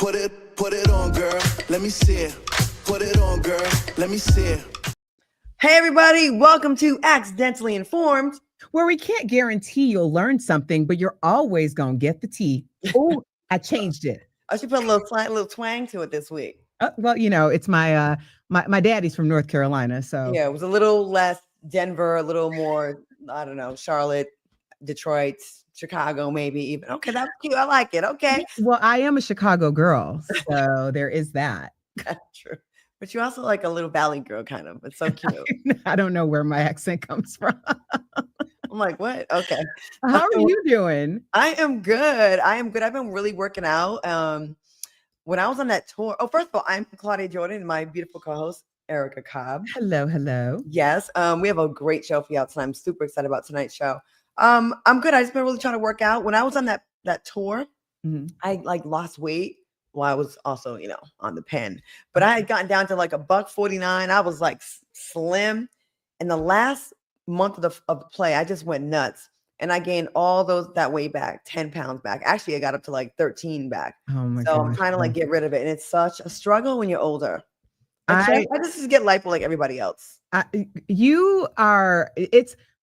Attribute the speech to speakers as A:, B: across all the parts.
A: Put it on, girl. Let me see it. Put it on, girl. Let me see it.
B: Hey, everybody. Welcome to Accidentally Informed,
C: where we can't guarantee you'll learn something, but you're always going to get the tea. Oh, I changed it.
B: I should put a little twang to it this week.
C: Well, you know, it's my my daddy's from North Carolina, so
B: yeah, it was a little less Denver, a little more, I don't know, Charlotte, Detroit, Chicago, maybe even. Okay, that's cute. I like it. Okay.
C: Well, I am a Chicago girl, so there is that.
B: That's true. But you're also like a little valley girl, kind of. It's so cute.
C: I don't know where my accent comes from.
B: I'm like, what? Okay.
C: How are you doing?
B: I am good. I've been really working out. When I was on that tour, first of all, I'm Claudia Jordan and my beautiful co-host, Erica Cobb.
C: Hello, hello.
B: Yes. We have a great show for y'all tonight. I'm super excited about tonight's show. I'm good. I just been really trying to work out. When I was on that tour, I like lost weight. Well, I was also, on the pen, but I had gotten down to like $149. I was like slim. And the last month of the play, I just went nuts and I gained all that weight back, 10 pounds back. Actually, I got up to like 13 back.
C: Oh my
B: so
C: gosh.
B: I'm trying to like get rid of it. And it's such a struggle when you're older. I just get lipo like everybody else.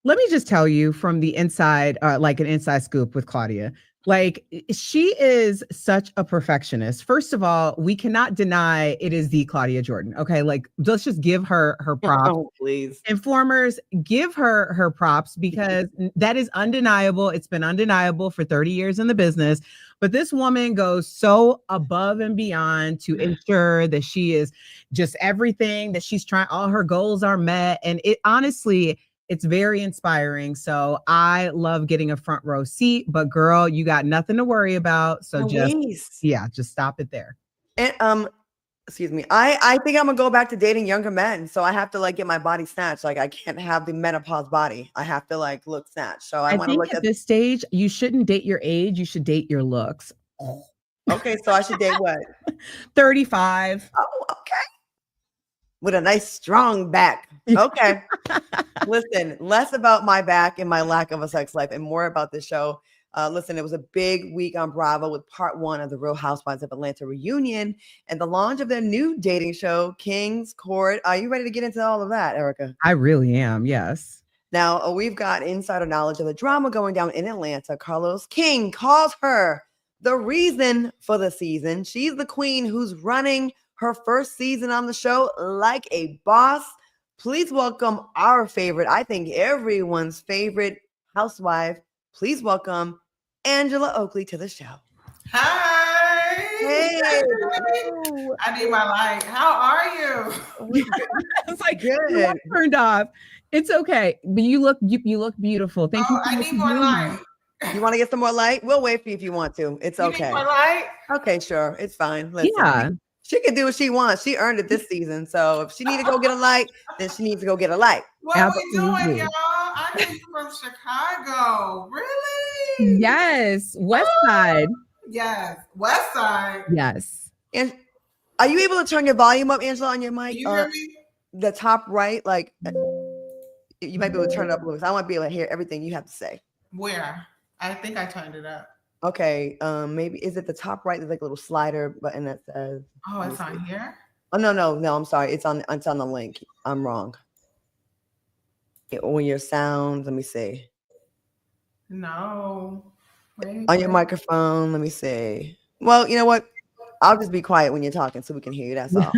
C: Let me just tell you from the inside, like an inside scoop with Claudia. Like, she is such a perfectionist. First of all, we cannot deny it is the Claudia Jordan. Okay, like let's just give her props.
B: Oh, please.
C: Informers, give her props because that is undeniable. It's been undeniable for 30 years in the business. But this woman goes so above and beyond to ensure that she is just everything that she's trying. All her goals are met. And it honestly, it's very inspiring. So I love getting a front row seat, but girl, you got nothing to worry about. So just stop it there.
B: And excuse me. I think I'm gonna go back to dating younger men. So I have to like get my body snatched. Like I can't have the menopause body. I have to like look snatched. So I want to look
C: at this stage. You shouldn't date your age. You should date your looks.
B: Okay, so I should date what?
C: 35.
B: Oh, okay. With a nice strong back. Okay. Listen, less about my back and my lack of a sex life and more about the show. Listen, it was a big week on Bravo with part 1 of the Real Housewives of Atlanta reunion and the launch of their new dating show, King's Court. Are you ready to get into all of that, Erica?
C: I really am, yes.
B: Now, we've got insider knowledge of the drama going down in Atlanta. Carlos King calls her the reason for the season. She's the queen who's running her first season on the show like a boss. Please welcome our favorite, I think everyone's favorite housewife. Please welcome Angela Oakley to the show.
D: Hi.
B: Hey.
D: I need my light. How are you?
C: It's like good. Turned off. It's okay, but you look beautiful. Thank you.
D: I need more light.
B: You want to get some more light? We'll wait for you if you want to. It's okay.
D: Need more light?
B: Okay, sure. It's fine. Listen,
C: yeah.
B: She can do what she wants. She earned it this season. So if she need to go get a light, then she needs to go get a light.
D: What are we doing, y'all? I know you from Chicago. Really?
C: Yes. West Side.
D: Yes. West Side.
C: Yes.
B: And are you able to turn your volume up, Angela, on your mic?
D: Can you hear me?
B: The top right, like you might be able to turn it up a little. I want to be able to hear everything you have to say.
D: Where? I think I turned it up.
B: Okay, maybe is it the top right? There's like a little slider button that says.
D: Oh, it's on here.
B: Oh no! I'm sorry. It's on the link. I'm wrong. On your sound, let me see.
D: No. Wait,
B: on your microphone, let me see. Well, you know what? I'll just be quiet when you're talking so we can hear you. That's all.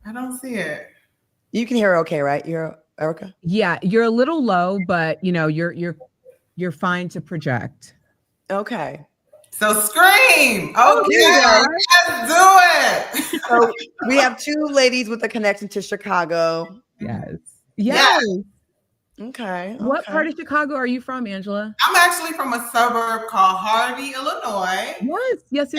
D: I don't see it.
B: You can hear okay, right? You're Erica?
C: Yeah, you're a little low, but you're fine to project.
B: Okay.
D: So scream. Okay, let's do it.
B: So we have 2 ladies with a connection to Chicago.
C: Yes.
B: Okay.
C: What part of Chicago are you from, Angela?
D: I'm actually from a suburb called Harvey, Illinois.
C: Yes.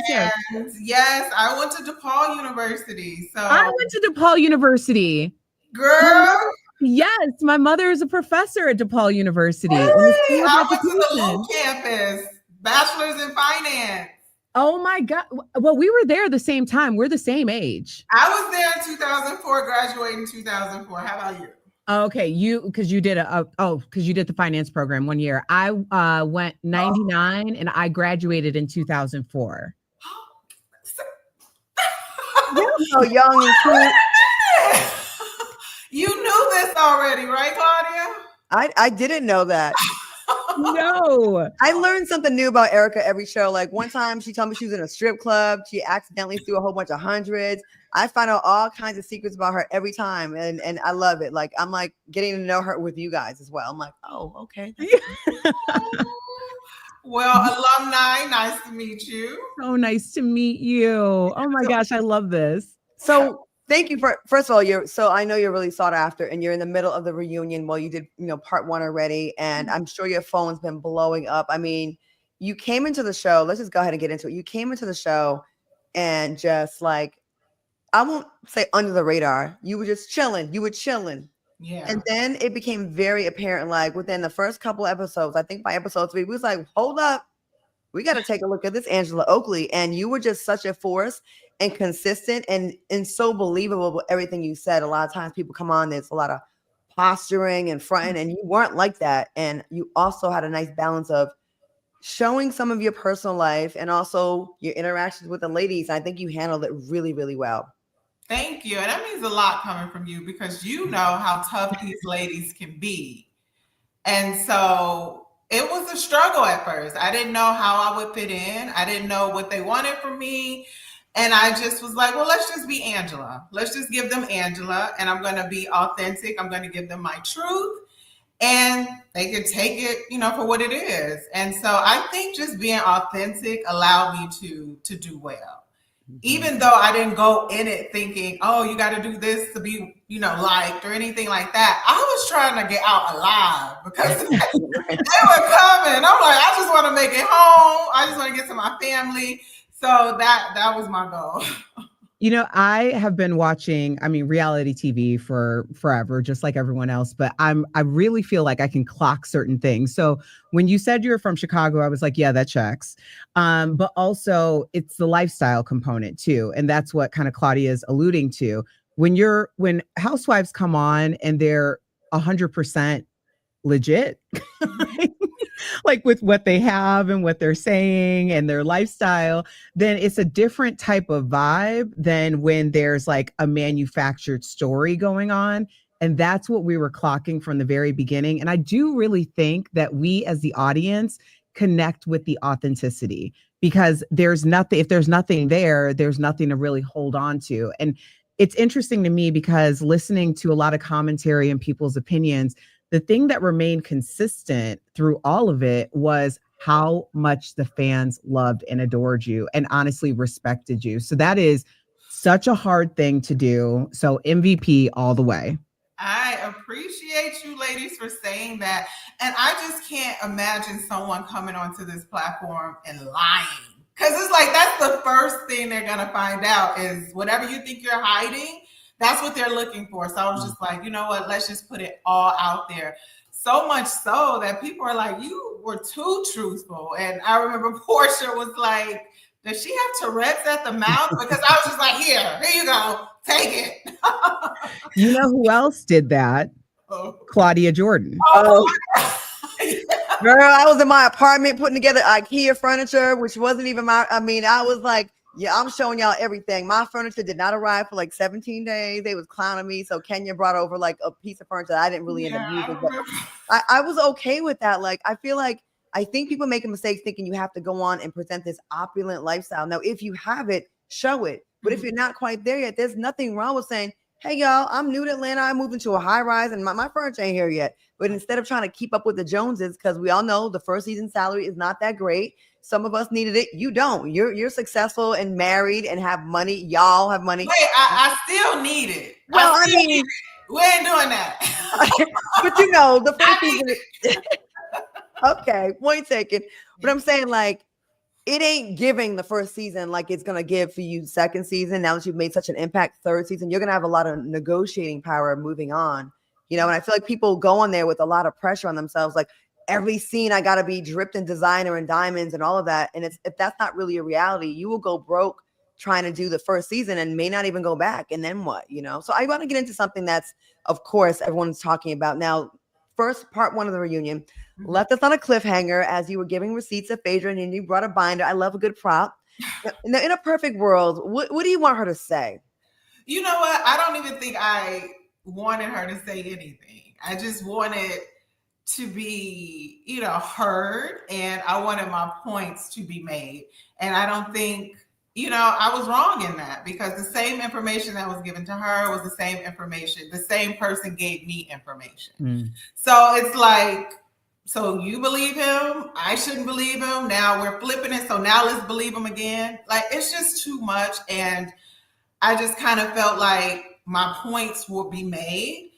D: And yes, I went to DePaul University. So
C: I went to DePaul University.
D: Girl.
C: Yes, my mother is a professor at DePaul University.
D: Really? I went to the Loop campus, bachelor's in finance.
C: Oh my God. Well, we were there at the same time. We're the same age.
D: I was there in 2004, graduated in 2004. How about you?
C: Okay, because you did the finance program 1 year. I went 99 and I graduated in 2004.
B: So young and cute.
D: You knew this already, right, Claudia?
B: I didn't know that.
C: No.
B: I learned something new about Erica every show. Like one time she told me she was in a strip club. She accidentally threw a whole bunch of hundreds. I find out all kinds of secrets about her every time. And I love it. Like I'm like getting to know her with you guys as well. I'm like, oh, okay.
D: Well, alumni, nice to meet you.
C: So nice to meet you. Oh my gosh, I love this.
B: So thank you for, first of all, I know you're really sought after and you're in the middle of the reunion. Well, you did, part 1 already. And I'm sure your phone's been blowing up. I mean, you came into the show. Let's just go ahead and get into it. You came into the show and just like, I won't say under the radar. You were just chilling. You were chilling.
D: Yeah.
B: And then it became very apparent, like within the first couple episodes, I think by episode 3, we was like, hold up. We got to take a look at this Angela Oakley. And you were just such a force and consistent and so believable with everything you said. A lot of times people come on, there's a lot of posturing and fronting, and you weren't like that. And you also had a nice balance of showing some of your personal life and also your interactions with the ladies. I think you handled it really, really well.
D: Thank you. And that means a lot coming from you because you know how tough these ladies can be. And so it was a struggle at first. I didn't know how I would fit in. I didn't know what they wanted from me. And I just was like, well, let's just be Angela. Let's just give them Angela. And I'm going to be authentic. I'm going to give them my truth. And they can take it, for what it is. And so I think just being authentic allowed me to do well. Even though I didn't go in it thinking, oh, you got to do this to be, liked or anything like that. I was trying to get out alive because they were coming. I'm like, I just want to make it home. I just want to get to my family. So that was my goal.
C: I have been watching, reality TV for forever, just like everyone else, but I really feel like I can clock certain things. So when you said you were from Chicago, I was like, yeah, that checks. But also it's the lifestyle component too. And that's what kind of Claudia is alluding to. When housewives come on and they're 100% legit, like with what they have and what they're saying and their lifestyle, then it's a different type of vibe than when there's like a manufactured story going on. And that's what we were clocking from the very beginning. And I do really think that we as the audience connect with the authenticity because if there's nothing there, there's nothing to really hold on to. And it's interesting to me because listening to a lot of commentary and people's opinions, the thing that remained consistent through all of it was how much the fans loved and adored you and honestly respected you. So that is such a hard thing to do. So MVP all the way.
D: I appreciate you ladies for saying that. And I just can't imagine someone coming onto this platform and lying. Because it's like, that's the first thing they're going to find out is whatever you think you're hiding, that's what they're looking for. So I was just like, you know what? Let's just put it all out there. So much so that people are like, you were too truthful. And I remember Portia was like, does she have Tourette's at the mouth? Because I was just like, here you go. Take it.
C: You know who else did that? Claudia Jordan.
B: Oh. Girl, I was in my apartment putting together IKEA furniture, which wasn't even I was like, yeah, I'm showing y'all everything. My furniture did not arrive for like 17 days. They was clowning me. So Kenya brought over like a piece of furniture that I didn't really end up using. But I was okay with that. Like, I think people make a mistake thinking you have to go on and present this opulent lifestyle. Now, if you have it, show it. But if you're not quite there yet, there's nothing wrong with saying, hey, y'all, I'm new to Atlanta. I moved into a high rise and my furniture ain't here yet. But instead of trying to keep up with the Joneses, because we all know the first season salary is not that great. Some of us needed it. You don't. You're successful and married and have money. Y'all have money.
D: Wait, I still need it.
B: Well,
D: we ain't doing that.
B: But the first season. Okay, point taken. But I'm saying like, it ain't giving the first season like it's going to give for you second season. Now that you've made such an impact third season, you're going to have a lot of negotiating power moving on, and I feel like people go on there with a lot of pressure on themselves. Like every scene, I got to be dripped in designer and diamonds and all of that. And if that's not really a reality, you will go broke trying to do the first season and may not even go back. And then what, So I want to get into something that's, of course, everyone's talking about now. First, part 1 of the reunion left us on a cliffhanger as you were giving receipts of Phaedra and you brought a binder. I love a good prop. In a perfect world, what do you want her to say?
D: You know what? I don't even think I wanted her to say anything. I just wanted to be, heard, and I wanted my points to be made. And I don't think, I was wrong in that, because the same information that was given to her was the same information. The same person gave me information. So it's like, so you believe him, I shouldn't believe him. Now we're flipping it. So now let's believe him again. Like, it's just too much. And I just kind of felt like my points will be made,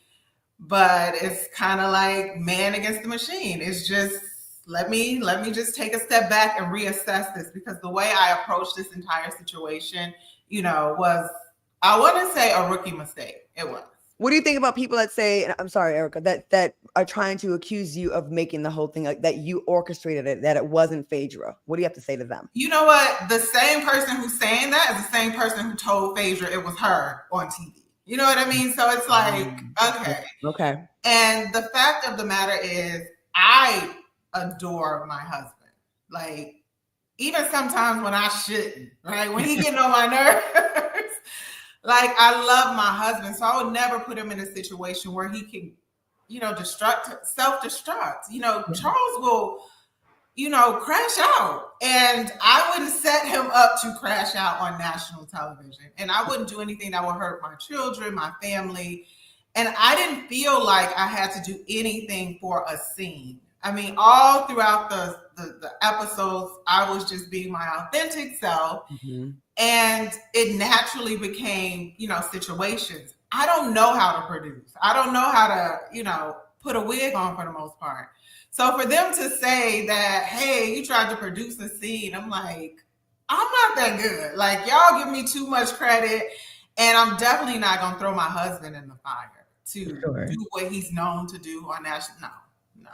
D: but it's kind of like man against the machine. It's just, let me just take a step back and reassess this, because the way I approached this entire situation, was, I wouldn't say a rookie mistake. It was.
B: What do you think about people that say, and I'm sorry, Erica, that are trying to accuse you of making the whole thing, like that you orchestrated it, that it wasn't Phaedra? What do you have to say to them?
D: You know what? The same person who's saying that is the same person who told Phaedra it was her on TV. You know what I mean? So it's like,
B: Okay.
D: And the fact of the matter is, I adore my husband. Like, even sometimes when I shouldn't, right? When he getting on my nerves, like, I love my husband. So I would never put him in a situation where he can, self-destruct. Charles will, crash out. And I wouldn't set him up to crash out on national television. And I wouldn't do anything that would hurt my children, my family. And I didn't feel like I had to do anything for a scene. I mean, all throughout the episodes, I was just being my authentic self. Mm-hmm. And it naturally became, situations. I don't know how to produce. I don't know how to, put a wig on for the most part. So for them to say that, hey, you tried to produce a scene, I'm like, I'm not that good. Like, y'all give me too much credit. And I'm definitely not going to throw my husband in the fire to do what he's known to do on national. No.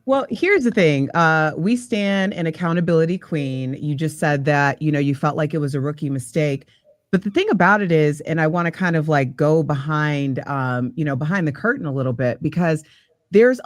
C: Well, here's the thing. We stand an accountability queen. You just said that, you felt like it was a rookie mistake. But the thing about it is, and I want to kind of like go behind, behind the curtain a little bit, because there's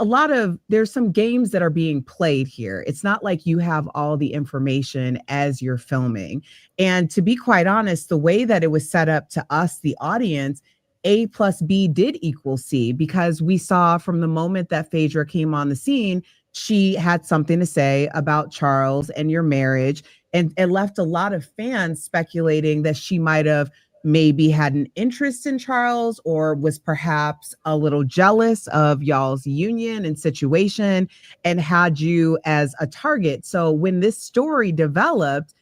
C: some games that are being played here. It's not like you have all the information as you're filming. And to be quite honest, the way that it was set up to us, the audience, A plus B did equal C, because we saw from the moment that Phaedra came on the scene, she had something to say about Charles and your marriage, and it left a lot of fans speculating that she might have maybe had an interest in Charles, or was perhaps a little jealous of y'all's union and situation, and had you as a target. So when this story developed,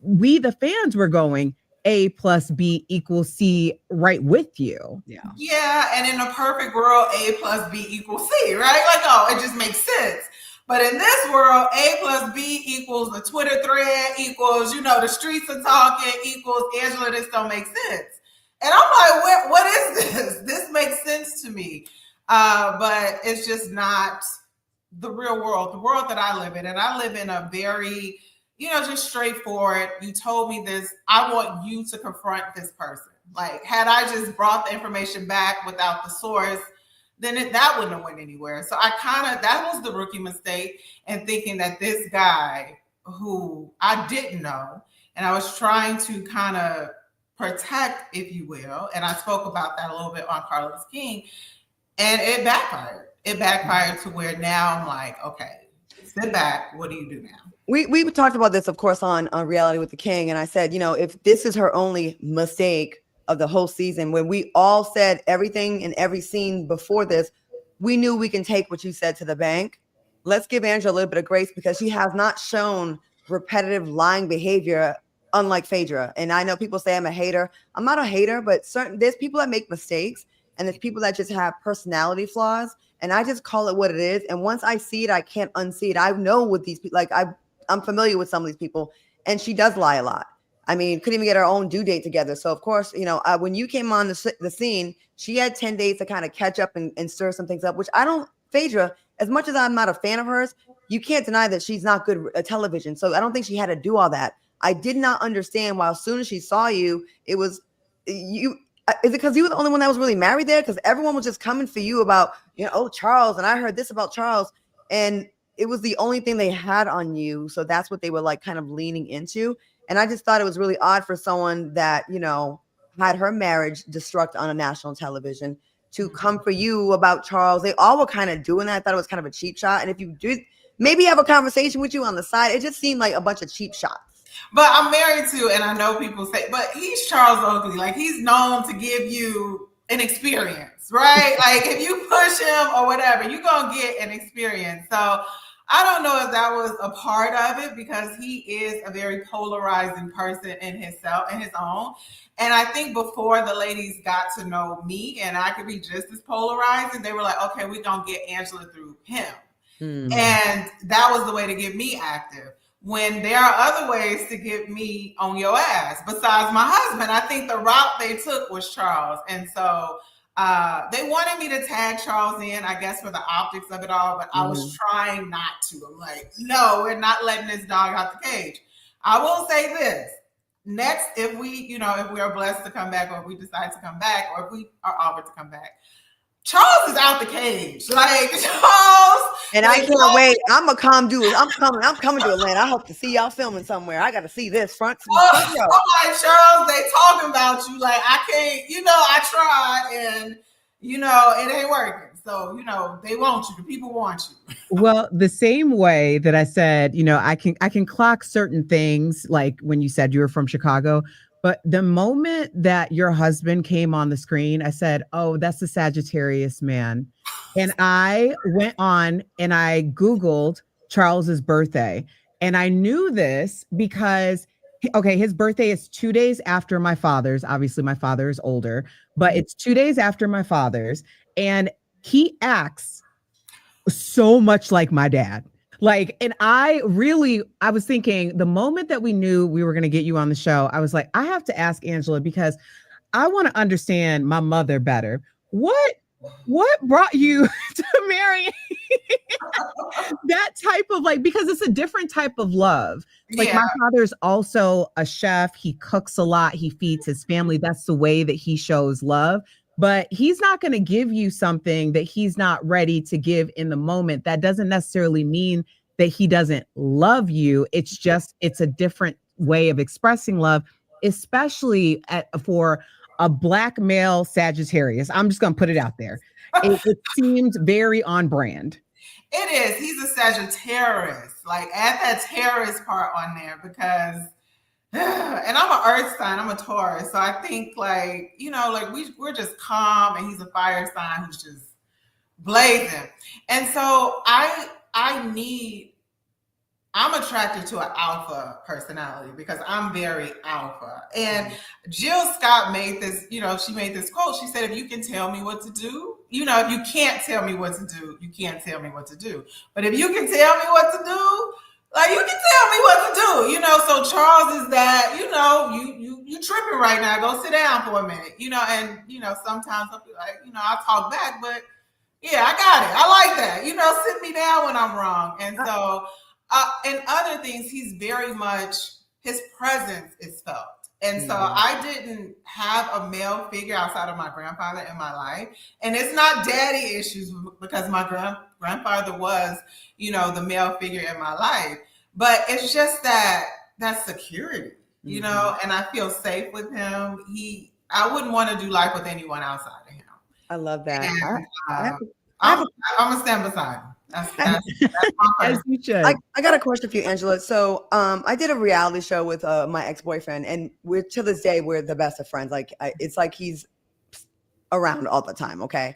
C: we, the fans, were going, A plus B equals C, right with you.
D: Yeah. And in a perfect world, A plus B equals C, right? Like, oh, it just makes sense. But in this world, A plus B equals the Twitter thread, equals, the streets are talking, equals Angela, this don't make sense. And I'm like, what is this? This makes sense to me. But it's just not the real world, the world that I live in. And I live in a very, just straightforward. You told me this. I want you to confront this person. Like, had I just brought the information back without the source, then that wouldn't have went anywhere. So that was the rookie mistake, and thinking that this guy who I didn't know, and I was trying to kind of protect, if you will. And I spoke about that a little bit on Carlos King, and it backfired. It backfired to where now I'm like, okay, sit back. What do you do now?
B: We talked about this, of course, on Reality with the King. And I said, if this is her only mistake of the whole season, when we all said everything in every scene before this, we knew we can take what you said to the bank. Let's give Angela a little bit of grace, because she has not shown repetitive lying behavior, unlike Phaedra. And I know people say I'm a hater. I'm not a hater, but there's people that make mistakes, and there's people that just have personality flaws. And I just call it what it is. And once I see it, I can't unsee it. I know with these people, like I'm familiar with some of these people, and she does lie a lot. I mean, couldn't even get her own due date together. So, of course, when you came on the scene, she had 10 days to kind of catch up and stir some things up, which Phaedra, as much as I'm not a fan of hers, you can't deny that she's not good at television. So I don't think she had to do all that. I did not understand why, as soon as she saw you, it was you. Is it because you were the only one that was really married there? Because everyone was just coming for you about, Charles, and I heard this about Charles, and it was the only thing they had on you. So that's what they were like kind of leaning into. And I just thought it was really odd for someone that, had her marriage destruct on a national television to come for you about Charles. They all were kind of doing that. I thought it was kind of a cheap shot. And if you did maybe have a conversation with you on the side, it just seemed like a bunch of cheap shots.
D: But I'm married to, and I know people say, but he's Charles Oakley. Like, he's known to give you an experience, right? Like, if you push him or whatever, you're going to get an experience. So I don't know if that was a part of it, because he is a very polarizing person in himself and his own. And I think before the ladies got to know me and I could be just as polarizing, they were like, okay, we're going to get Angela through him. And that was the way to get me active. When there are other ways to get me on your ass besides my husband. I think the route they took was Charles. And so they wanted me to tag Charles in, I guess, for the optics of it all, but I was trying not to. I'm like, no, we're not letting this dog out the cage. I will say this. Next, if we are blessed to come back, or if we decide to come back, or if we are offered to come back, Charles is out the cage. Like, Charles.
B: And I can't wait. I'm a calm dude. I'm coming to Atlanta. I hope to see y'all filming somewhere. I got to see this front.
D: I'm like, Charles, they talking about you. Like, I can't, I tried, and, it ain't working. So, they want you. The people want you.
C: Well, the same way that I said, I can clock certain things, like when you said you were from Chicago. But the moment that your husband came on the screen, I said, oh, that's the Sagittarius man. And I went on and I Googled Charles's birthday. And I knew this because, his birthday is 2 days after my father's. Obviously, my father is older, but it's 2 days after my father's. And he acts so much like my dad. Like, and I was thinking the moment that we knew we were going to get you on the show, I was like, I have to ask Angela, because I want to understand my mother better. What brought you to marry that type of, like, because it's a different type of love. Like, my father's also a chef. He cooks a lot. He feeds his family. That's the way that he shows love. But he's not going to give you something that he's not ready to give in the moment. That doesn't necessarily mean that he doesn't love you. It's just, it's a different way of expressing love, especially for a Black male Sagittarius. I'm just going to put it out there. It seemed very on brand.
D: It is. He's a Sagittarius. Like, add that terrorist part on there, because and I'm an earth sign, I'm a Taurus. So I think, like, we're just calm, and he's a fire sign who's just blazing. And so I'm attracted to an alpha personality, because I'm very alpha. And Jill Scott made this, she made this quote. She said, if you can tell me what to do, if you can't tell me what to do, you can't tell me what to do. But if you can tell me what to do, like, you can tell me what to do, so Charles is that, you tripping right now. Go sit down for a minute, and, sometimes I'll be like, I'll talk back, but yeah, I got it. I like that, sit me down when I'm wrong. And so, and other things, he's very much, his presence is felt. And so I didn't have a male figure outside of my grandfather in my life. And it's not daddy issues, because my grandfather was, the male figure in my life. But it's just that security, and I feel safe with him. I wouldn't want to do life with anyone outside of him.
B: I love that.
D: And, I'm going to stand beside him. That's
C: As you should.
B: I got a question for you, Angela. So I did a reality show with my ex-boyfriend, and to this day, we're the best of friends. Like, it's like he's around all the time, okay?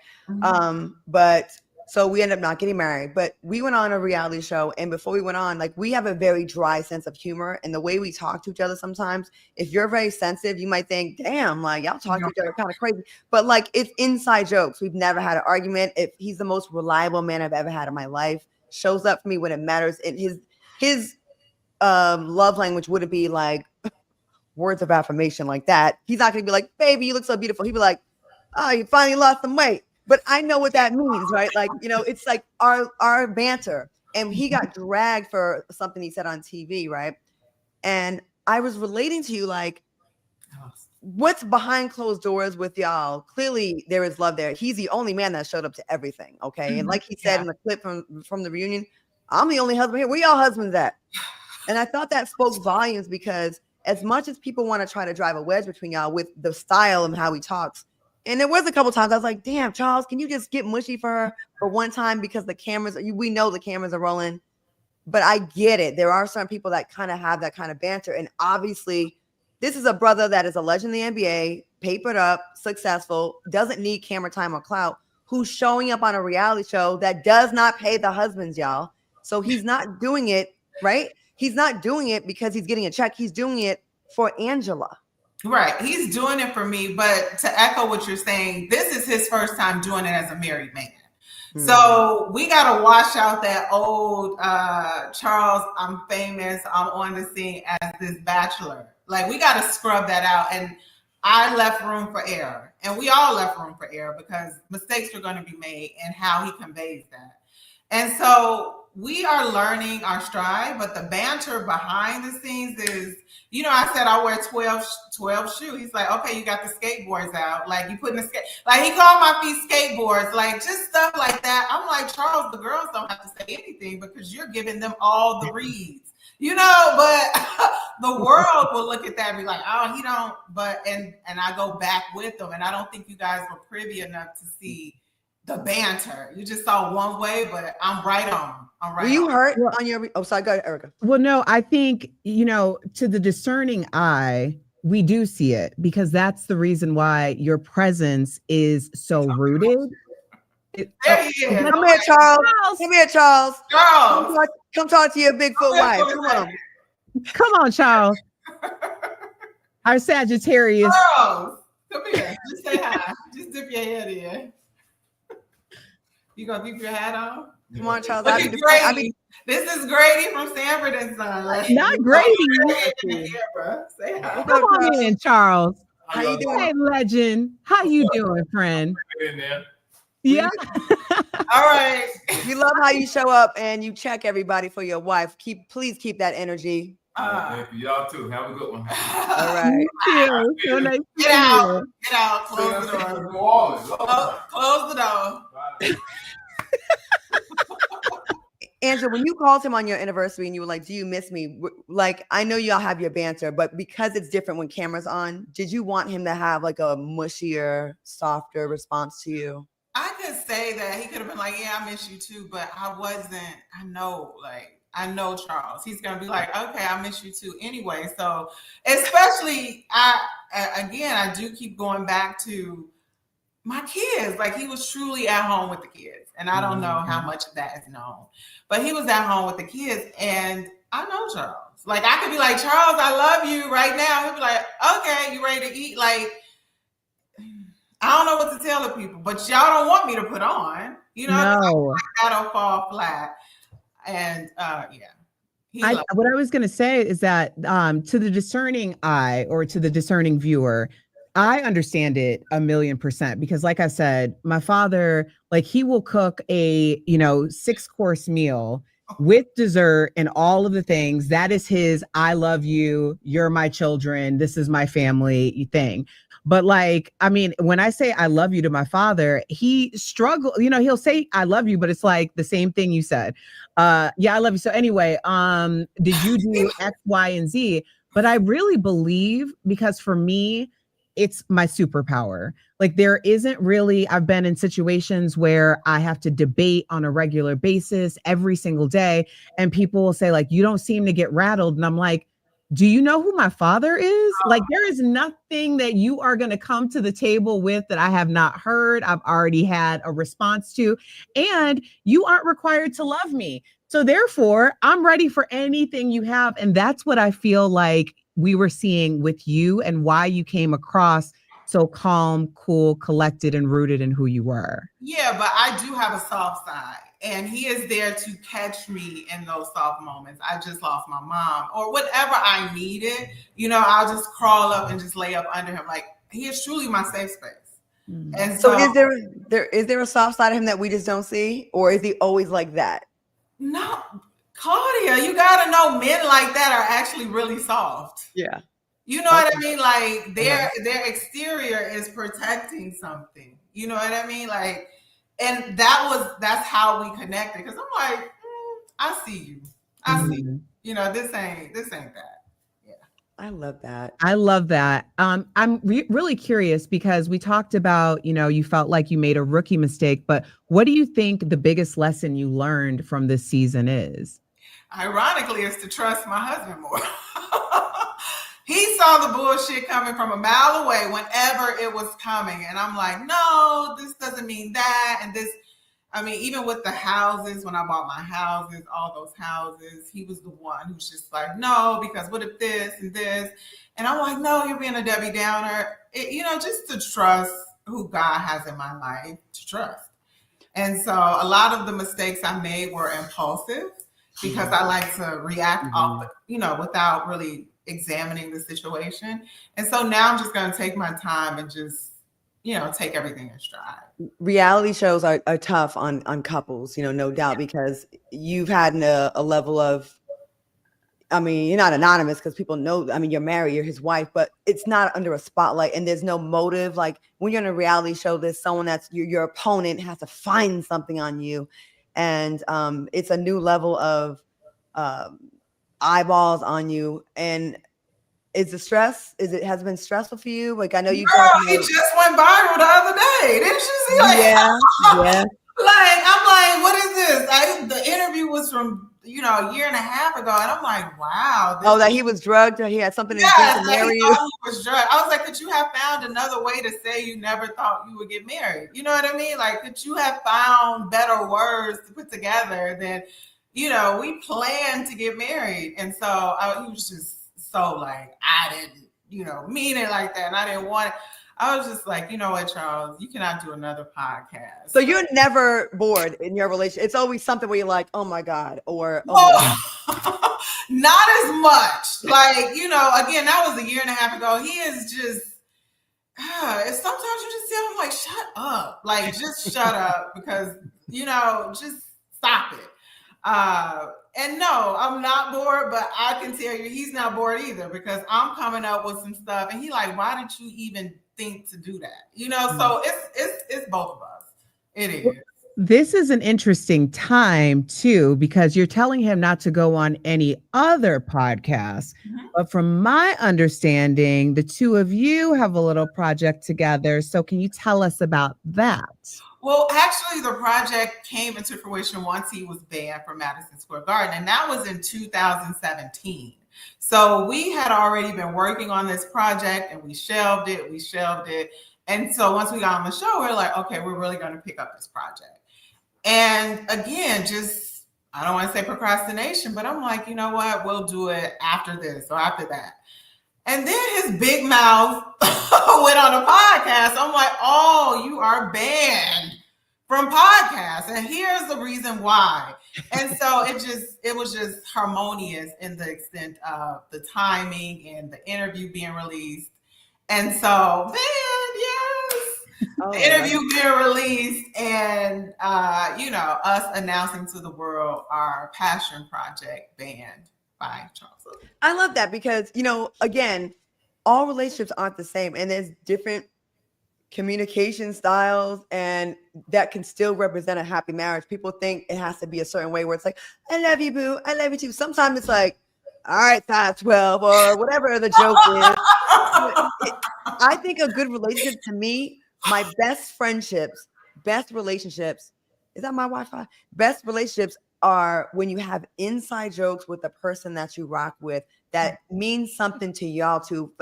B: But so we ended up not getting married, but we went on a reality show, and before we went on, like, we have a very dry sense of humor, and the way we talk to each other sometimes, if you're very sensitive, you might think, damn, like, y'all talk to each other kind of crazy, but, like, it's inside jokes. We've never had an argument. He's the most reliable man I've ever had in my life, shows up for me when it matters, and his love language wouldn't be like words of affirmation like that. He's not gonna be like, baby, you look so beautiful. He'd be like, oh, you finally lost some weight. But I know what that means, right? Like, it's like our banter. And he got dragged for something he said on TV, right? And I was relating to you, like, what's behind closed doors with y'all? Clearly, there is love there. He's the only man that showed up to everything, okay? And like he said in the clip from the reunion, I'm the only husband here. Where y'all husbands at? And I thought that spoke volumes, because as much as people want to try to drive a wedge between y'all with the style and how he talks. And there was a couple times I was like, damn, Charles, can you just get mushy for her for one time? Because the cameras, we know the cameras are rolling. But I get it. There are some people that kind of have that kind of banter. And obviously, this is a brother that is a legend in the NBA, papered up, successful, doesn't need camera time or clout, who's showing up on a reality show that does not pay the husbands, y'all. So he's not doing it, right? He's not doing it because he's getting a check. He's doing it for Angela.
D: Right. He's doing it for me. But to echo what you're saying, this is his first time doing it as a married man. So we got to wash out that old Charles, I'm famous, I'm on the scene as this bachelor. Like, we got to scrub that out. And I left room for error. And we all left room for error because mistakes are going to be made and how he conveys that. And so we are learning our stride, but the banter behind the scenes is, you know, I said I wear 12 shoes. He's like, okay, you got the skateboards out. Like, you putting the skate, like, he called my feet skateboards, like, just stuff like that. I'm like, Charles, the girls don't have to say anything because you're giving them all the reads, you know, but the world will look at that and be like, oh, he don't, but, and I go back with them. And I don't think you guys were privy enough to see the banter. You just saw one way, but I'm right on.
B: Were you hurt on your? Oh, sorry, go ahead, Erica.
C: Well, no, I think, you know, to the discerning eye, we do see it because that's the reason why your presence is so rooted.
D: There he is.
B: Come here, Charles. Come here, Charles.
D: Charles.
B: Come talk to your Bigfoot wife. Come on.
C: Come on, Charles. Our Sagittarius.
D: Charles, come here. Just say hi. Just dip your head in. You gonna keep your hat on?
B: Come on, Charles.
D: Look at Grady. This is Grady from Sanford and Son.
C: Not Grady.
D: Say hi.
C: Come on in, Charles.
B: How you doing?
C: Hey, legend. How you doing, friend? Yeah.
D: All right.
B: We love how you show up and you check everybody for your wife. Please keep that energy.
E: Y'all too. Have a good one.
B: All right.
C: Thank you. So nice to
D: Get out. Get out. Close the door. Close the door.
B: Angela, when you called him on your anniversary and you were like, do you miss me? Like, I know y'all have your banter, but because it's different when camera's on, did you want him to have like a mushier, softer response to you?
D: I could say that he could have been like, yeah, I miss you too, but I know Charles. He's going to be like, okay, I miss you too anyway. So especially, I do keep going back to my kids. Like, he was truly at home with the kids. And I don't know how much of that is known, but he was at home with the kids. And I know Charles. Like, I could be like, Charles, I love you right now. He'll be like, okay, you ready to eat? Like, I don't know what to tell the people, but y'all don't want me to put on. You know,
C: no.
D: That'll fall flat. And
C: what I was going to say is that to the discerning eye or to the discerning viewer, I understand it 1,000,000% because, like I said, my father, like, he will cook a 6-course meal with dessert and all of the things. That is his I love you, you're my children, this is my family thing. But, like, I mean, when I say I love you to my father, he struggled, he'll say I love you, but it's like the same thing you said. Yeah, I love you. So anyway, did you do X, Y, and Z? But I really believe, because for me, it's my superpower. Like, there isn't really, I've been in situations where I have to debate on a regular basis every single day. And people will say, like, you don't seem to get rattled. And I'm like, do you know who my father is? Like, there is nothing that you are going to come to the table with that I have not heard. I've already had a response to, and you aren't required to love me. So therefore, I'm ready for anything you have. And that's what I feel like we were seeing with you and why you came across so calm, cool, collected, and rooted in who you were.
D: Yeah, but I do have a soft side. And he is there to catch me in those soft moments. I just lost my mom or whatever I needed. I'll just crawl up and just lay up under him. Like, he is truly my safe space. Mm-hmm. And
B: so is there a soft side of him that we just don't see? Or is he always like that?
D: No, Claudia, you got to know men like that are actually really soft.
B: Yeah.
D: You know what I mean? Like, their exterior is protecting something. You know what I mean? Like, and that's how we connected. Cause I'm like, I see you. I see you. This ain't that. Yeah.
B: I love that.
C: I love that. I'm really curious because we talked about, you felt like you made a rookie mistake, but what do you think the biggest lesson you learned from this season is?
D: Ironically, it's to trust my husband more. He saw the bullshit coming from a mile away whenever it was coming. And I'm like, no, this doesn't mean that. And this, I mean, even with the houses, when I bought my houses, all those houses, he was the one who's just like, no, because what if this and this? And I'm like, no, you're being a Debbie Downer. Just to trust who God has in my life, to trust. And so a lot of the mistakes I made were impulsive because I like to react off, without really examining the situation. And so now I'm just going to take my time and just, take everything in stride.
B: Reality shows are tough on couples, no doubt, because you've had a level of, I mean, you're not anonymous because people know, I mean, you're married, you're his wife, but it's not under a spotlight and there's no motive. Like when you're in a reality show, there's someone that's your opponent has to find something on you. And it's a new level of eyeballs on you. And is the stress, has it been stressful for you? Like I know you
D: it just went viral the other day. Didn't you see? Like,
B: yeah.
D: Like, I'm like, what is this? The interview was from, a year and a half ago. And I'm like, wow.
B: That he was drugged. He had something in his
D: drink
B: to marry you.
D: He was drugged. I was like, could you have found another way to say you never thought you would get married? You know what I mean? Like, could you have found better words to put together than, we planned to get married. And so he was just so like, I didn't, mean it like that. And I didn't want it. I was just like, you know what, Charles, you cannot do another podcast.
B: So you're never bored in your relationship. It's always something where you're like, oh my God, or oh
D: not as much. Like, again, that was a year and a half ago. He is just, sometimes you just tell him like, shut up. Like, just shut up because, just stop it. And no, I'm not bored, but I can tell you he's not bored either because I'm coming up with some stuff and he like, why did you even think to do that? So it's both of us. It is.
C: This is an interesting time too, because you're telling him not to go on any other podcast. Mm-hmm. But from my understanding, the two of you have a little project together. So can you tell us about that?
D: Well, actually, the project came into fruition once he was banned from Madison Square Garden, and that was in 2017. So we had already been working on this project, and we shelved it. And so once we got on the show, we were like, okay, we're really going to pick up this project. And again, just, I don't want to say procrastination, but I'm like, you know what? We'll do it after this or after that. And then his big mouth went on a podcast. I'm like, oh, you are banned from podcasts. And here's the reason why. And so it was just harmonious in the extent of the timing and the interview being released. And so then, the interview being released and, us announcing to the world our passion project, Banned by Charles.
B: I love that because, again, all relationships aren't the same and there's different communication styles and that can still represent a happy marriage. People think it has to be a certain way where it's like, I love you, boo. I love you too. Sometimes it's like, all right, size 12 or whatever the joke is. I think a good relationship to me, my best relationships, is that my Wi-Fi? Best relationships are when you have inside jokes with the person that you rock with that means something to y'all too.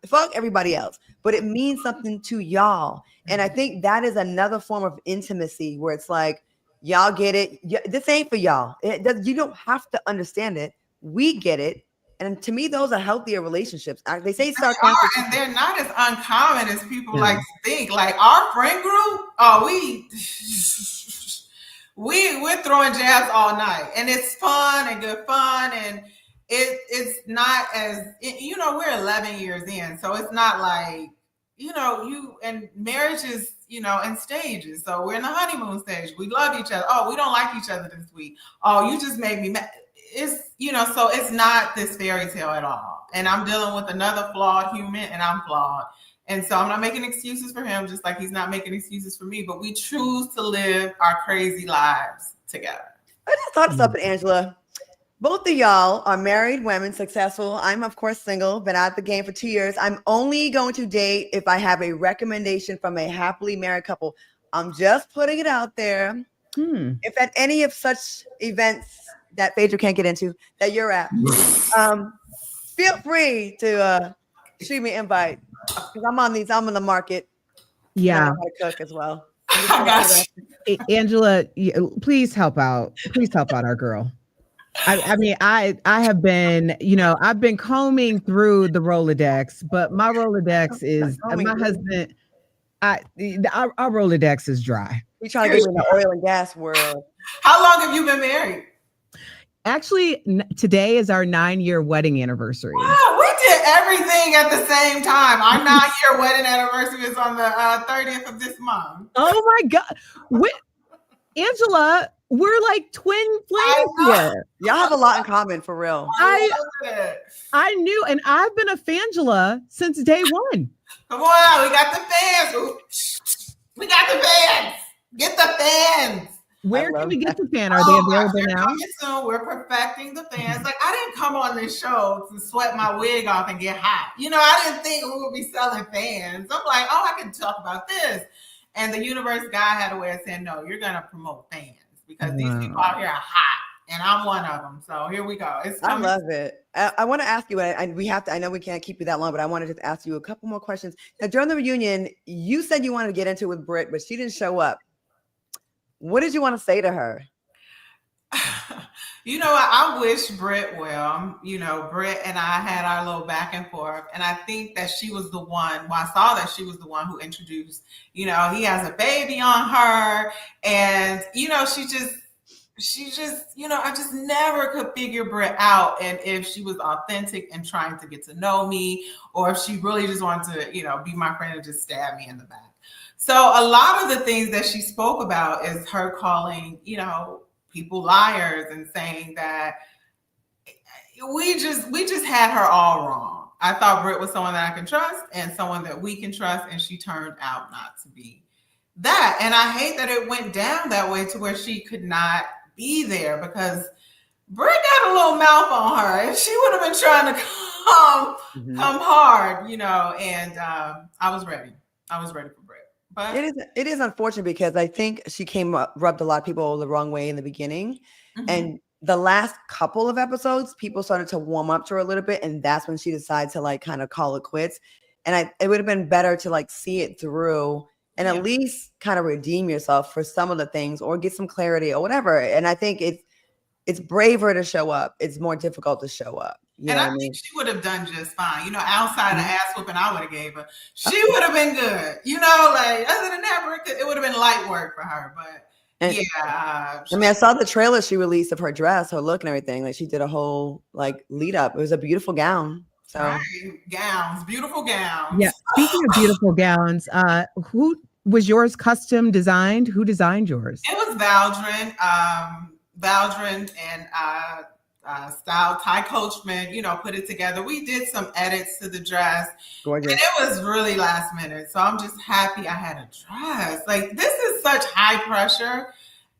B: Fuck everybody else, but it means something to y'all. And I think that is another form of intimacy where it's like, y'all get it. This ain't for y'all. You don't have to understand it. We get it. And to me, those are healthier relationships. They say sarcastic.
D: And they're not as uncommon as people like to think. Like our friend group, we're throwing jabs all night. And it's fun and good fun. And it's not as, we're 11 years in. So it's not like, and marriage is, in stages. So we're in the honeymoon stage. We love each other. Oh, we don't like each other this week. Oh, you just made me mad. It's, so it's not this fairy tale at all. And I'm dealing with another flawed human and I'm flawed. And so I'm not making excuses for him, just like he's not making excuses for me, but we choose to live our crazy lives together.
B: I just thought something, Angela. Both of y'all are married women, successful. I'm, of course, single, been out the game for 2 years. I'm only going to date if I have a recommendation from a happily married couple. I'm just putting it out there. If at any of such events that Phaedra can't get into that you're at, feel free to shoot me an invite because I'm on the market.
C: Yeah,
B: I know how to cook as well.
D: I got you.
C: Angela, please help out. Please help out our girl. I mean, I have been, I've been combing through the Rolodex, but my Rolodex is my husband. Our Rolodex is dry.
B: We trying to get in the oil and gas world.
D: How long have you been married?
C: Actually, today is our 9-year wedding anniversary.
D: Wow, we did everything at the same time. Our 9-year wedding anniversary is on the 30th of this month.
C: Oh my God. Angela, we're like twin flames here.
B: Y'all have a lot in common for real.
C: I knew, and I've been a Fangela since day one.
D: Come on, we got the fans. We got the fans. Get the fans.
C: Where can we get the fan? Are they available now?
D: Soon. We're perfecting the fans. Like, I didn't come on this show to sweat my wig off and get hot. I didn't think we would be selling fans. I'm like, I can talk about this. And the universe guy had a way of saying, no, you're going to promote fans because these people out here are hot. And I'm one of them. So here we go.
B: I love it. I want to ask you, and I know we can't keep you that long, but I wanted to ask you a couple more questions. Now, during the reunion, you said you wanted to get into it with Britt, but she didn't show up. What did you want to say to her?
D: I wish Britt well. Britt and I had our little back and forth. And I think that she was the one, I saw that she was the one who introduced, he has a baby on her. And, she just, I just never could figure Britt out. And if she was authentic and trying to get to know me, or if she really just wanted to, be my friend and just stab me in the back. So a lot of the things that she spoke about is her calling, people liars and saying that we just had her all wrong. I thought Britt was someone that I can trust and someone that we can trust, and she turned out not to be that. And I hate that it went down that way to where she could not be there, because Britt got a little mouth on her and she would have been trying to come hard, and I was ready. I was ready for Britt. But
B: it is unfortunate because I think she rubbed a lot of people the wrong way in the beginning. And the last couple of episodes, people started to warm up to her a little bit. And that's when she decided to kind of call it quits. And it would have been better to see it through and at least kind of redeem yourself for some of the things or get some clarity or whatever. And I think it's braver to show up. It's more difficult to show up.
D: I think she would have done just fine. Outside the ass whooping I would have gave her, she would have been good. Other than that, it would have been light work for her. But I
B: saw the trailer she released of her dress, her look and everything. Like, she did a whole lead up. It was a beautiful gown. So
D: gowns, beautiful gowns.
C: Yeah. Speaking of beautiful gowns, who was yours custom designed? Who designed yours?
D: It was Valdrin. Valdrin and style Ty Coachman, put it together. We did some edits to the dress. Gorgeous. And it was really last minute. So I'm just happy I had a dress. This is such high pressure.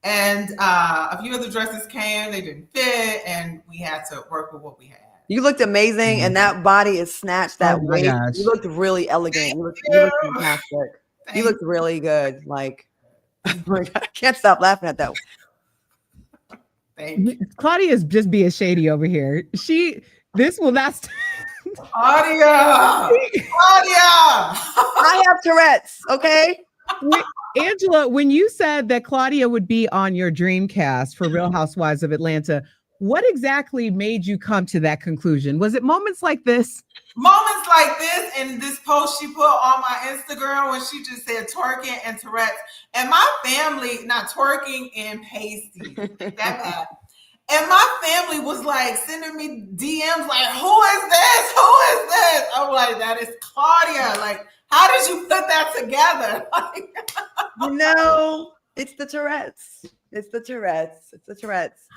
D: And a few of the dresses came, they didn't fit, and we had to work with what we had.
B: You looked amazing, and that body is snatched that way. You looked really elegant. You looked fantastic. You looked really good. I can't stop laughing at that.
C: Claudia's just being shady over here. This will not.
D: Claudia!
B: I have Tourette's, okay?
C: Angela, when you said that Claudia would be on your Dreamcast for Real Housewives of Atlanta, what exactly made you come to that conclusion? Was it moments like this?
D: Moments like this and this post she put on my Instagram when she just said twerking and Tourette's. And my family, not twerking and pasty, that bad. And my family was sending me DMs who is this? Who is this? I'm like, that is Claudia. How did you put that together?
B: It's the Tourette's. It's the Tourette's.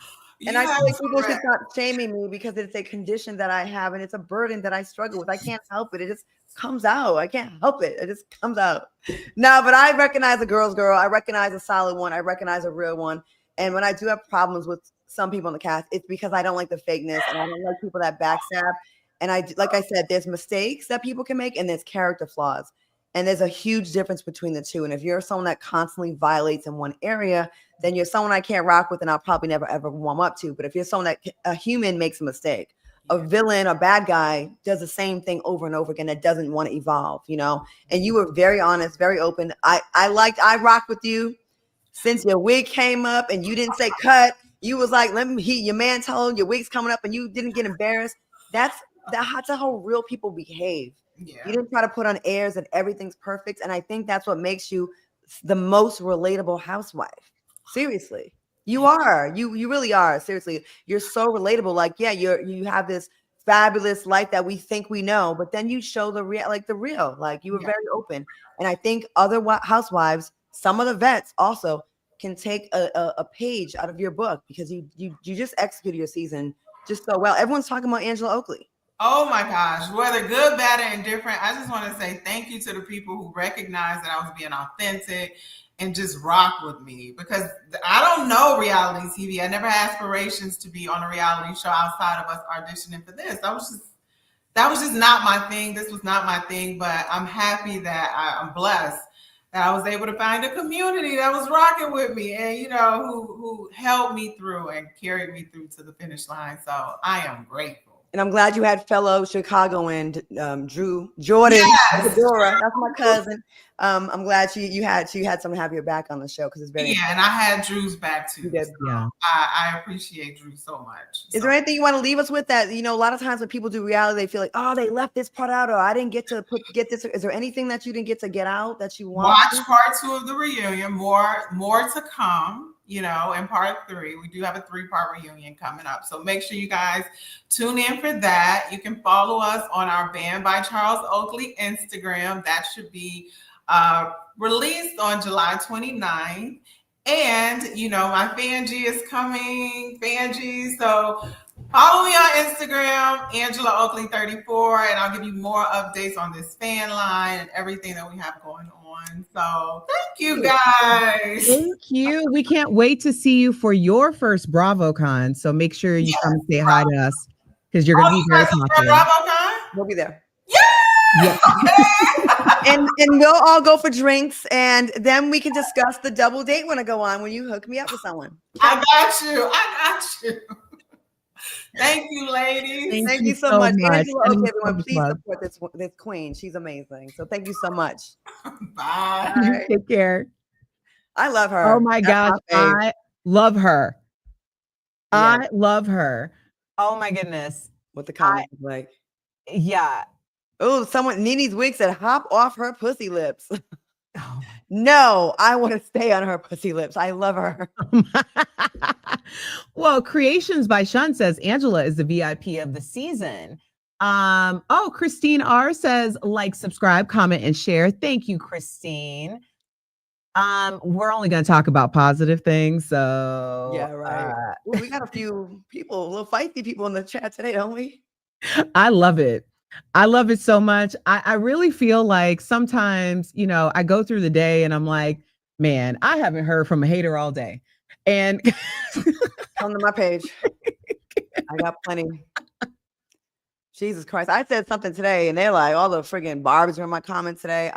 B: And I feel like people should stop shaming me because it's a condition that I have and it's a burden that I struggle with. I can't help it. It just comes out. I can't help it. It just comes out. No, but I recognize a girl's girl. I recognize a solid one. I recognize a real one. And when I do have problems with some people in the cast, it's because I don't like the fakeness and I don't like people that backstab. And like I said, there's mistakes that people can make and there's character flaws. And there's a huge difference between the two. And if you're someone that constantly violates in one area, then you're someone I can't rock with and I'll probably never, ever warm up to. But if you're someone that a human makes a mistake, a villain, a bad guy does the same thing over and over again that doesn't want to evolve, you know? And you were very honest, very open. I rocked with you since your wig came up and you didn't say cut. You was like, your man told your wig's coming up and you didn't get embarrassed. That's how real people behave. Yeah. You didn't try to put on airs and everything's perfect. And I think that's what makes you the most relatable housewife. Seriously. You are. You really are. Seriously. You're so relatable. Like, yeah, you have this fabulous life that we think we know, but then you show the real, like you were very open. And I think other housewives, some of the vets also can take a page out of your book because you just executed your season just so well. Everyone's talking about Angela Oakley.
D: Oh my gosh, whether good, bad, or indifferent, I just want to say thank you to the people who recognized that I was being authentic and just rock with me, because I don't know reality TV. I never had aspirations to be on a reality show outside of us auditioning for this. That was just not my thing. This was not my thing, but I'm happy that I'm blessed that I was able to find a community that was rocking with me and, you know, who helped me through and carried me through to the finish line. So I am grateful.
B: And I'm glad you had fellow Chicagoan Jordan,
D: yes.
B: Dora. That's my cousin. I'm glad you had someone have your back on the show because it's very
D: and I had Drew's back too.
B: So
C: yeah,
D: I appreciate Drew so much.
B: Is there anything you want to leave us with that, you know, a lot of times when people do reality, they feel like, oh, they left this part out, or I didn't get to get this. Is there anything that you didn't get to get out that you want?
D: Watch part 2 of the reunion. More to come. You know, in part 3, we do have a 3-part reunion coming up. So make sure you guys tune in for that. You can follow us on our Banned by Charles Oakley Instagram. That should be released on July 29th. And, you know, my Fangie is coming. Fangie. So follow me on Instagram, Angela Oakley 34, and I'll give you more updates on this fan line and everything that we have going on. So thank you guys.
C: Thank you. We can't wait to see you for your first BravoCon. So make sure you come say hi to us because you're going to be very popular.
D: BravoCon?
B: We'll be there.
D: Yeah. Okay.
B: and we'll all go for drinks, and then we can discuss the double date when I go on when you hook me up with someone.
D: I got you. Thank you, ladies.
B: Thank you so much. Angela Oakley, everyone, please support this queen. She's amazing. So thank you so much.
D: Bye.
B: Right.
C: Take care.
B: I love her.
C: Oh my gosh. I love her. Yeah. I love her. Oh my goodness.
B: What the comments like.
C: Yeah.
B: Oh, Nini's wig said, hop off her pussy lips. Oh. No, I want to stay on her pussy lips. I love her.
C: Well, Creations by Sean says Angela is the VIP of the season. Christine R says like, subscribe, comment, and share. Thank you, Christine. We're only going to talk about positive things. So
B: yeah, right. We got a few people, little feisty people in the chat today, don't we?
C: I love it. I love it so much. I really feel like sometimes, you know, I go through the day and I'm like, man, I haven't heard from a hater all day. And
B: come to my page. I got plenty. Jesus Christ. I said something today and they're like, all the friggin' barbs are in my comments today.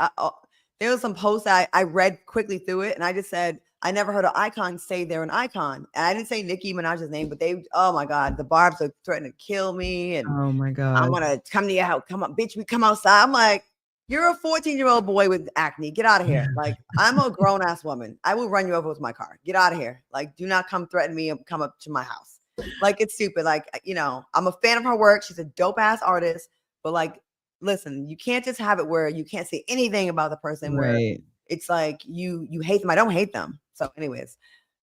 B: There was some posts I read quickly through it and I just said, I never heard an icon say they're an icon. And I didn't say Nicki Minaj's name, but oh my God, the barbs are threatening to kill me. And
C: oh my God,
B: I'm going to come to your house. Come on, bitch, we come outside. I'm like, you're a 14-year-old boy with acne. Get out of here. Like, I'm a grown ass woman. I will run you over with my car. Get out of here. Like, do not come threaten me and come up to my house. Like, it's stupid. Like, you know, I'm a fan of her work. She's a dope ass artist, but like, listen, you can't just have it where you can't say anything about the person where it's like you hate them. I don't hate them. So anyways,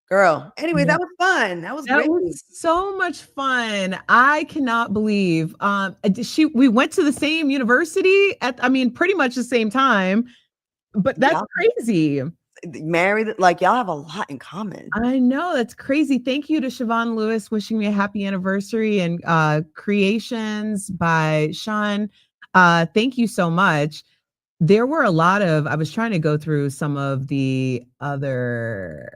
B: girl, anyway, that was fun. That was great.
C: Was so much fun. I cannot believe we went to the same university pretty much the same time, but that's crazy.
B: Married, like y'all have a lot in common.
C: I know, that's crazy. Thank you to Siobhan Lewis wishing me a happy anniversary, and Creations by Sean. Thank you so much. There were a lot of, I was trying to go through some of the other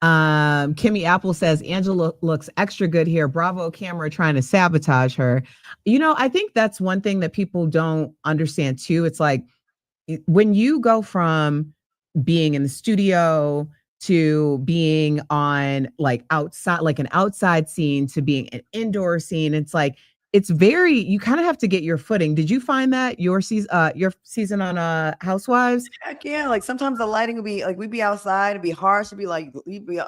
C: Kimmy Apple says Angela looks extra good here. Bravo camera trying to sabotage her. I think that's one thing that people don't understand too. It's like when you go from being in the studio to being on like outside, like an outside scene, to being an indoor scene, it's like you kind of have to get your footing. Did you find that your season on Housewives?
B: Heck yeah. Like sometimes the lighting would be like, we'd be outside, it'd be harsh, it'd be like,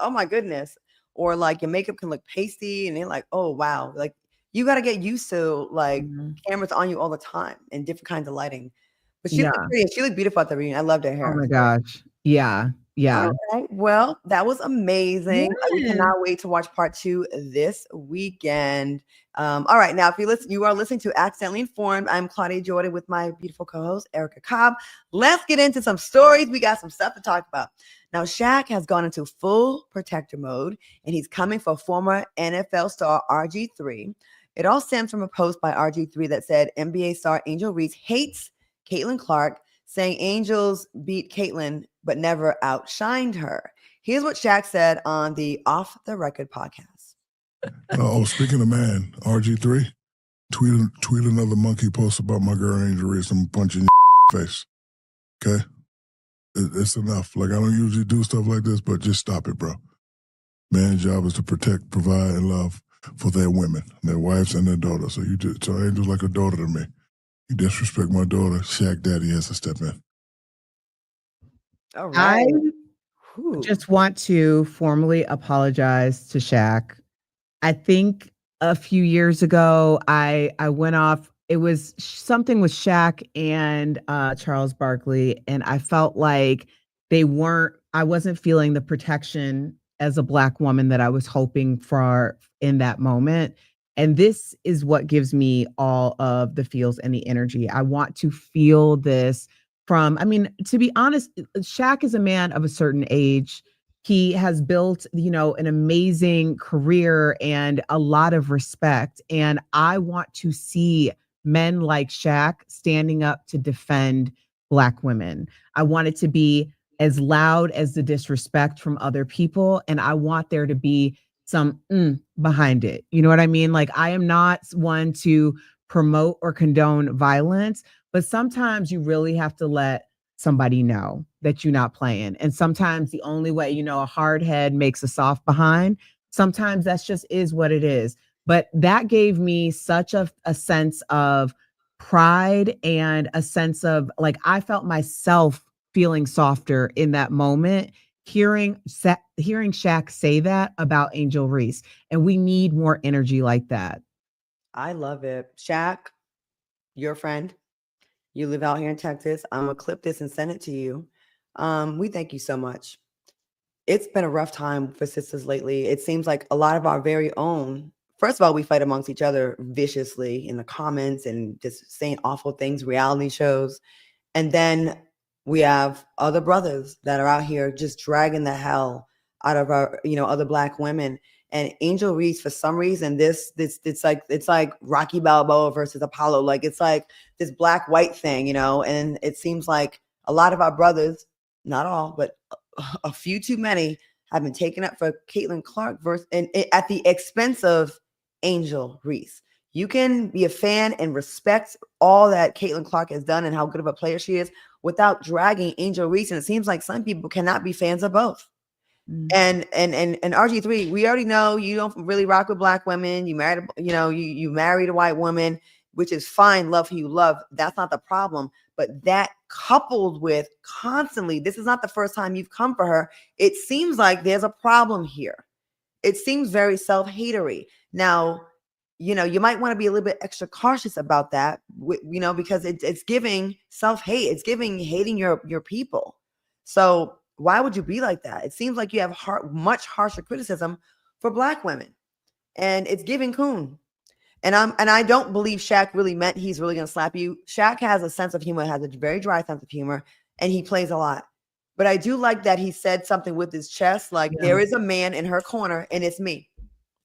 B: oh my goodness. Or like your makeup can look pasty and they're like, oh wow. Like you got to get used to like cameras on you all the time and different kinds of lighting. But she looked pretty. She looked beautiful at the reunion. I loved her hair.
C: Oh my gosh. Yeah. Yeah.
B: All right. Well, that was amazing. We cannot wait to watch part 2 this weekend. All right. Now, if you are listening to Accidentally Informed. I'm Claudia Jordan with my beautiful co-host, Erica Cobb. Let's get into some stories. We got some stuff to talk about. Now, Shaq has gone into full protector mode, and he's coming for former NFL star RG3. It all stems from a post by RG3 that said NBA star Angel Reese hates Caitlin Clark, saying Angels beat Caitlin but never outshined her. Here's what Shaq said on the Off the Record podcast.
F: Speaking of man, RG3, tweet another monkey post about my girl Angel Reese. I'm punching your face. Okay? It's enough. Like, I don't usually do stuff like this, but just stop it, bro. Man's job is to protect, provide, and love for their women, their wives, and their daughters. So Angel's like a daughter to me. You disrespect my daughter, Shaq Daddy has to step in.
B: All right.
C: I just want to formally apologize to Shaq. I think a few years ago, I went off. It was something with Shaq and Charles Barkley, and I felt like I wasn't feeling the protection as a Black woman that I was hoping for in that moment. And this is what gives me all of the feels and the energy. I want to feel this to be honest, Shaq is a man of a certain age. He has built, an amazing career and a lot of respect. And I want to see men like Shaq standing up to defend Black women. I want it to be as loud as the disrespect from other people. And I want there to be some behind it. You know what I mean? Like, I am not one to promote or condone violence, but sometimes you really have to let somebody know that you're not playing. And sometimes the only way, a hard head makes a soft behind. Sometimes that's just is what it is. But that gave me such a sense of pride and a sense of like, I felt myself feeling softer in that moment, hearing Shaq say that about Angel Reese. And we need more energy like that.
B: I love it. Shaq, your friend. You live out here in Texas. I'm going to clip this and send it to you. We thank you so much. It's been a rough time for sisters lately. It seems like a lot of our very own, first of all, we fight amongst each other viciously in the comments and just saying awful things, reality shows. And then we have other brothers that are out here just dragging the hell out of our, other Black women. And Angel Reese, for some reason, it's like Rocky Balboa versus Apollo. Like, it's like this black white thing, and it seems like a lot of our brothers, not all, but a few too many, have been taken up for Caitlin Clark at the expense of Angel Reese. You can be a fan and respect all that Caitlin Clark has done and how good of a player she is without dragging Angel Reese. And it seems like some people cannot be fans of both. And RG3, we already know you don't really rock with Black women. You married, you married a white woman, which is fine. Love who you love. That's not the problem. But that coupled with constantly, this is not the first time you've come for her. It seems like there's a problem here. It seems very self-hatery. Now, you might want to be a little bit extra cautious about that, because it's giving self-hate. It's giving hating your people. So why would you be like that? It seems like you have much harsher criticism for Black women, and it's giving coon. And I don't believe Shaq really meant he's really going to slap you. Shaq has a sense of humor, has a very dry sense of humor, and he plays a lot. But I do like that he said something with his chest, like there is a man in her corner, and it's me,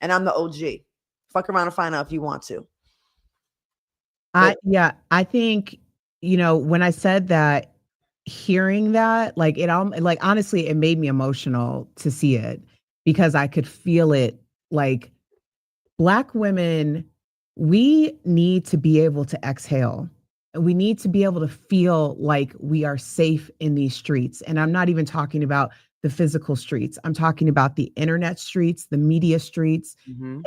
B: and I'm the OG. Fuck around and find out if you want to.
C: I think, when I said that, hearing that, honestly, it made me emotional to see it. because I could feel it. Like, Black women, we need to be able to exhale. We need to be able to feel like we are safe in these streets. And I'm not even talking about the physical streets. I'm talking about the internet streets, the media streets.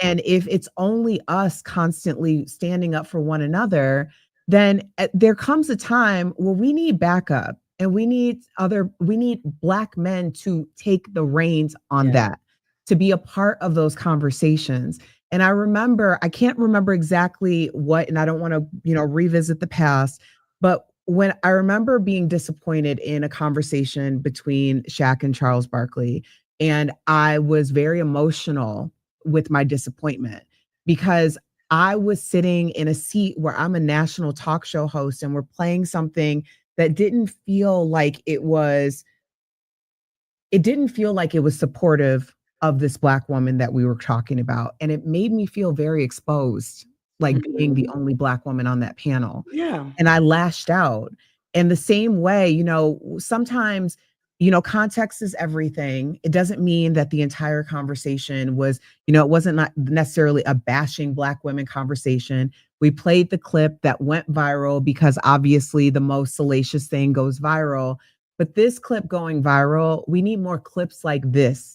C: And if it's only us constantly standing up for one another, then there comes a time where we need backup, and we need Black men to take the reins on that, to be a part of those conversations. And I can't remember exactly what, and I don't want to, revisit the past, but when I remember being disappointed in a conversation between Shaq and Charles Barkley, and I was very emotional with my disappointment, because I was sitting in a seat where I'm a national talk show host, and we're playing something that didn't feel like it was supportive of this Black woman that we were talking about. And it made me feel very exposed, like being the only Black woman on that panel.
B: Yeah.
C: And I lashed out. And the same way, sometimes, context is everything. It doesn't mean that the entire conversation was, it wasn't not necessarily a bashing Black women conversation. We played the clip that went viral because obviously the most salacious thing goes viral. But this clip going viral, we need more clips like this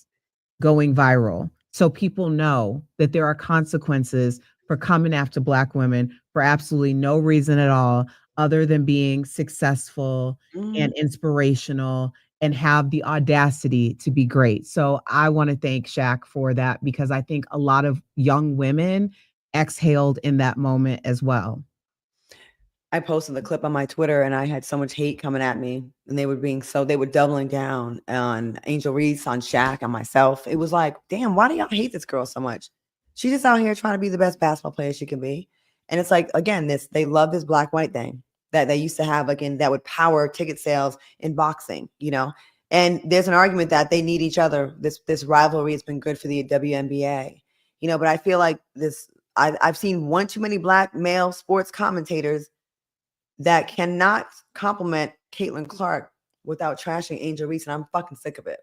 C: going viral, so people know that there are consequences for coming after Black women for absolutely no reason at all, other than being successful and inspirational and have the audacity to be great. So I want to thank Shaq for that, because I think a lot of young women exhaled in that moment as well.
B: I posted the clip on my Twitter, and I had so much hate coming at me, and they were doubling down on Angel Reese, on Shaq, on myself. It was like, damn, why do y'all hate this girl so much? She's just out here trying to be the best basketball player she can be. And it's like, again, they love this black-white thing that they used to have, again, that would power ticket sales in boxing, and there's an argument that they need each other. This rivalry has been good for the WNBA, but I feel like I've seen one too many Black male sports commentators that cannot compliment Caitlin Clark without trashing Angel Reese, and I'm fucking sick of it.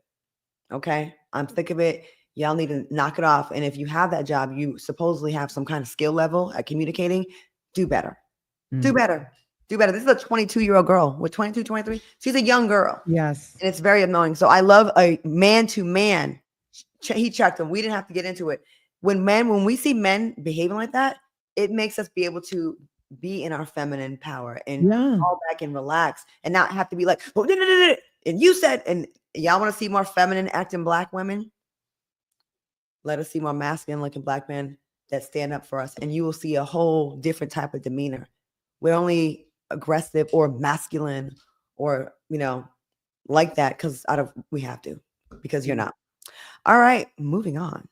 B: Okay? I'm sick of it. Y'all need to knock it off. And if you have that job, you supposedly have some kind of skill level at communicating, do better. Do better. Do better. This is a 22-year-old girl. With 22, 23? She's a young girl.
C: Yes.
B: And it's very annoying. So I love a man-to-man. He checked them. We didn't have to get into it. When we see men behaving like that, it makes us be able to be in our feminine power and fall back and relax and not have to be like, oh, and you said, and y'all want to see more feminine acting Black women? Let us see more masculine looking Black men that stand up for us, and you will see a whole different type of demeanor. We're only aggressive or masculine or, like that because we have to, because you're not. All right, moving on.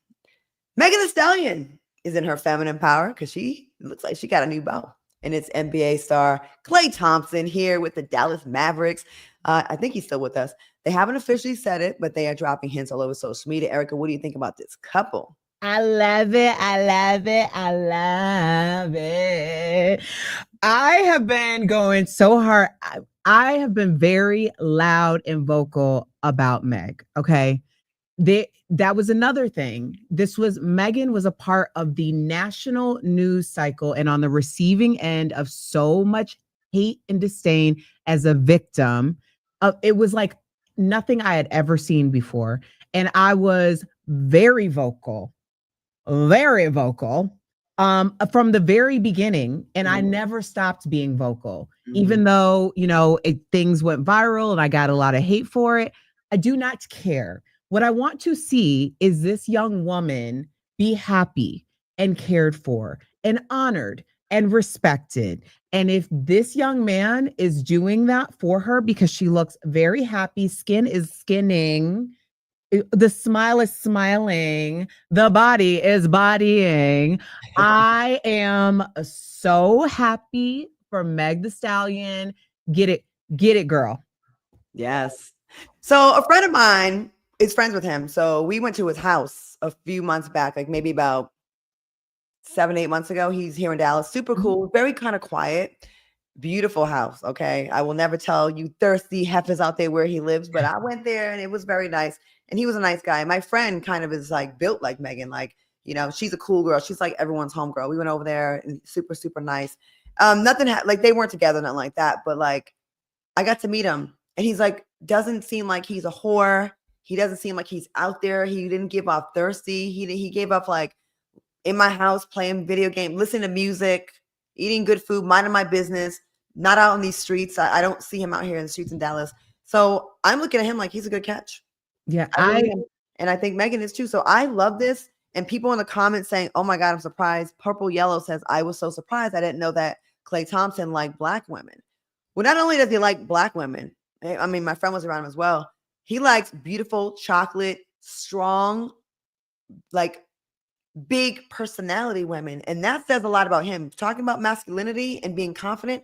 B: Megan Thee Stallion is in her feminine power because she looks like she got a new beau. And it's NBA star Klay Thompson here with the Dallas Mavericks. I think he's still with us. They haven't officially said it, but they are dropping hints all over social media. Erica, what do you think about this couple?
C: I love it. I love it. I love it. I have been going so hard. I have been very loud and vocal about Meg. Okay. That was another thing. Megan was a part of the national news cycle and on the receiving end of so much hate and disdain as a victim. It was like nothing I had ever seen before. And I was very vocal from the very beginning. And I never stopped being vocal, even though, things went viral and I got a lot of hate for it. I do not care. What I want to see is this young woman be happy and cared for and honored and respected. And if this young man is doing that for her because she looks very happy, skin is skinning, the smile is smiling, the body is bodying, I am so happy for Meg Thee Stallion. Get it, girl.
B: Yes. So a friend of mine is friends with him. So we went to his house a few months back, like maybe about 7-8 months ago. He's here in Dallas. Super cool, very kind of quiet. Beautiful house. Okay. I will never tell you thirsty heifers out there where he lives, but I went there and it was very nice. And he was a nice guy. My friend kind of is like built like Megan. Like, you know, she's a cool girl. She's like everyone's homegirl. We went over there and super, super nice. Nothing like they weren't together, nothing like that. But like I got to meet him and he's like, doesn't seem like he's a whore. He doesn't seem like he's out there. He didn't give up thirsty. He gave up like in my house, playing video game, listening to music, eating good food, minding my business. Not out on these streets. I don't see him out here in the streets in Dallas. So I'm looking at him like he's a good catch.
C: Yeah.
B: And I think Megan is too. So I love this. And people in the comments saying, oh my God, I'm surprised. Purple Yellow says, I was so surprised. I didn't know that Klay Thompson liked Black women. Well, not only does he like Black women, I mean, my friend was around him as well. He likes beautiful, chocolate, strong, like big personality women. And that says a lot about him. Talking about masculinity and being confident.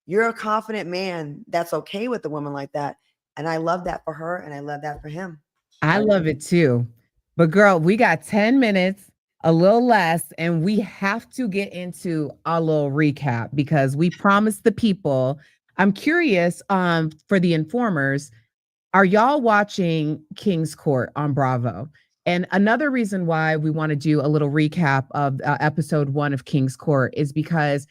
B: You're a confident man that's okay with a woman like that. And I love that for her. And I love that for him.
C: I love it too. But girl, we got 10 minutes, a little less, and we have to get into a little recap because we promised the people. I'm curious for the informers, are y'all watching King's Court on Bravo? And another reason why we want to do a little recap of episode 1 of King's Court is because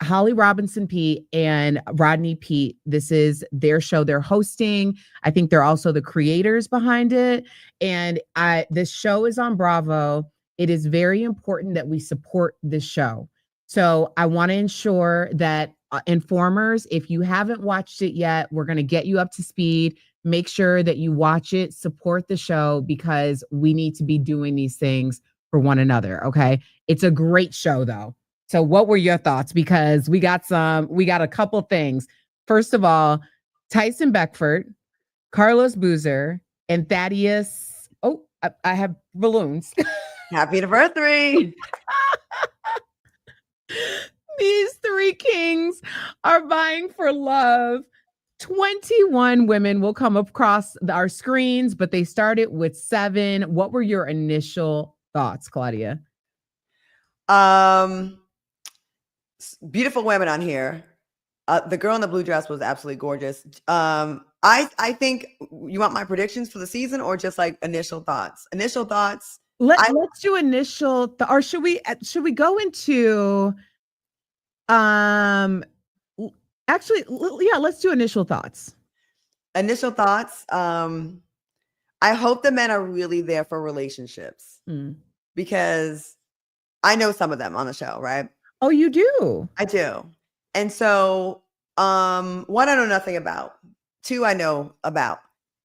C: Holly Robinson Pete and Rodney Pete, this is their show they're hosting. I think they're also the creators behind it. And this show is on Bravo. It is very important that we support this show. So I want to ensure that informers, if you haven't watched it yet, we're going to get you up to speed. Make sure that you watch it, support the show, because we need to be doing these things for one another. Okay. It's a great show though. So what were your thoughts? Because we got a couple things. First of all, Tyson Beckford, Carlos Boozer, and Thaddeus. Oh, I have balloons.
B: Happy anniversary.
C: These 3 kings are vying for love. 21 women will come across our screens, but they started with 7. What were your initial thoughts, Claudia?
B: Beautiful women on here. The girl in the blue dress was absolutely gorgeous. I think you want my predictions for the season or just like initial thoughts? Initial thoughts.
C: Let's do initial or should we go into actually yeah, let's do initial thoughts.
B: Initial thoughts. I hope the men are really there for relationships because I know some of them on the show, right?
C: Oh, you do?
B: I do. And so, 1, I know nothing about. 2, I know about.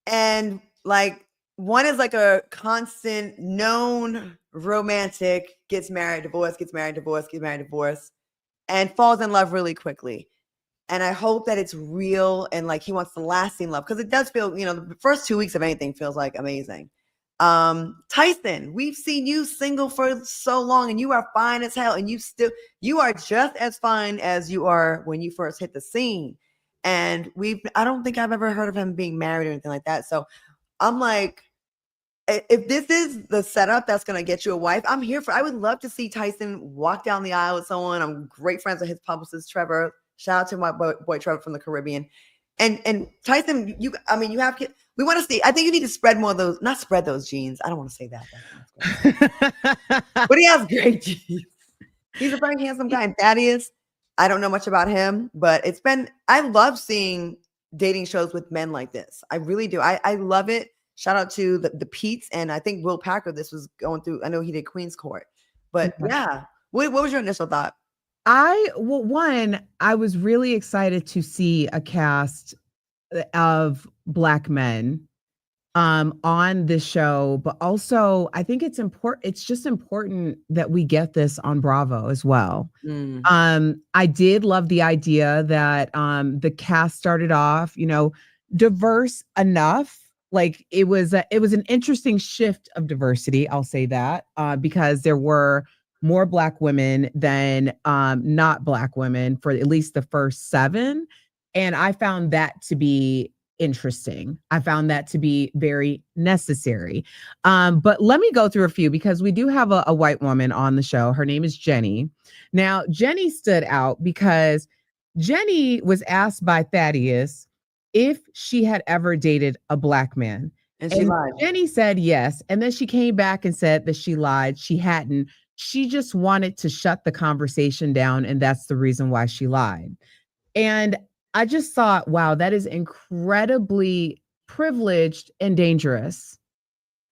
B: And like, 1 is like a constant known romantic, gets married, divorce, gets married, divorce, gets married, divorce, and falls in love really quickly. And I hope that it's real and like he wants the lasting love because it does feel, you know, the first 2 weeks of anything feels like amazing. Tyson, we've seen you single for so long and you are fine as hell and you are just as fine as you are when you first hit the scene. And I don't think I've ever heard of him being married or anything like that. So I'm like, if this is the setup that's going to get you a wife, I'm here for. I would love to see Tyson walk down the aisle with someone. I'm great friends with his publicist, Trevor. Shout out to my boy Trevor from the Caribbean. And Tyson, you have kids. We want to see. I think you need to spread more of those. Not spread those genes. I don't want to say that. But he has great genes. He's a very handsome guy. And Thaddeus, I don't know much about him, but I love seeing dating shows with men like this. I really do. I love it. Shout out to the Pete's. And I think Will Packer, this was going through. I know he did Queen's Court. But yeah, what was your initial thought?
C: I was really excited to see a cast of Black men on this show, but also I think it's important. It's just important that we get this on Bravo as well. I did love the idea that the cast started off, diverse enough. Like it was an interesting shift of diversity. I'll say that because there were more Black women than not Black women for at least the first 7. And I found that to be interesting. I found that to be very necessary. But let me go through a few because we do have a white woman on the show. Her name is Jenny. Now, Jenny stood out because Jenny was asked by Thaddeus if she had ever dated a black man.
B: And she lied.
C: Jenny said yes. And then she came back and said that she lied. She hadn't. She just wanted to shut the conversation down. And that's the reason why she lied. And I just thought, wow, that is incredibly privileged and dangerous.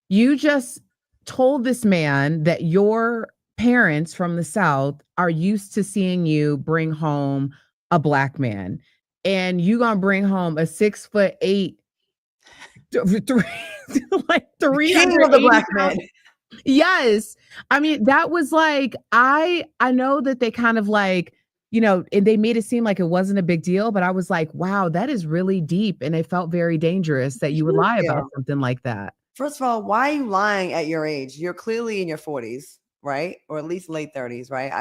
C: You just told this man that your parents from the South are used to seeing you bring home a black man, and you gonna bring home a 6'8", like 300
B: of the black man.
C: Yes. I mean, that was like, I know that they kind of like, and they made it seem like it wasn't a big deal, but I was like, wow, that is really deep. And it felt very dangerous that you would lie about something like that.
B: First of all, why are you lying at your age? You're clearly in your 40s, right? Or at least late 30s, right?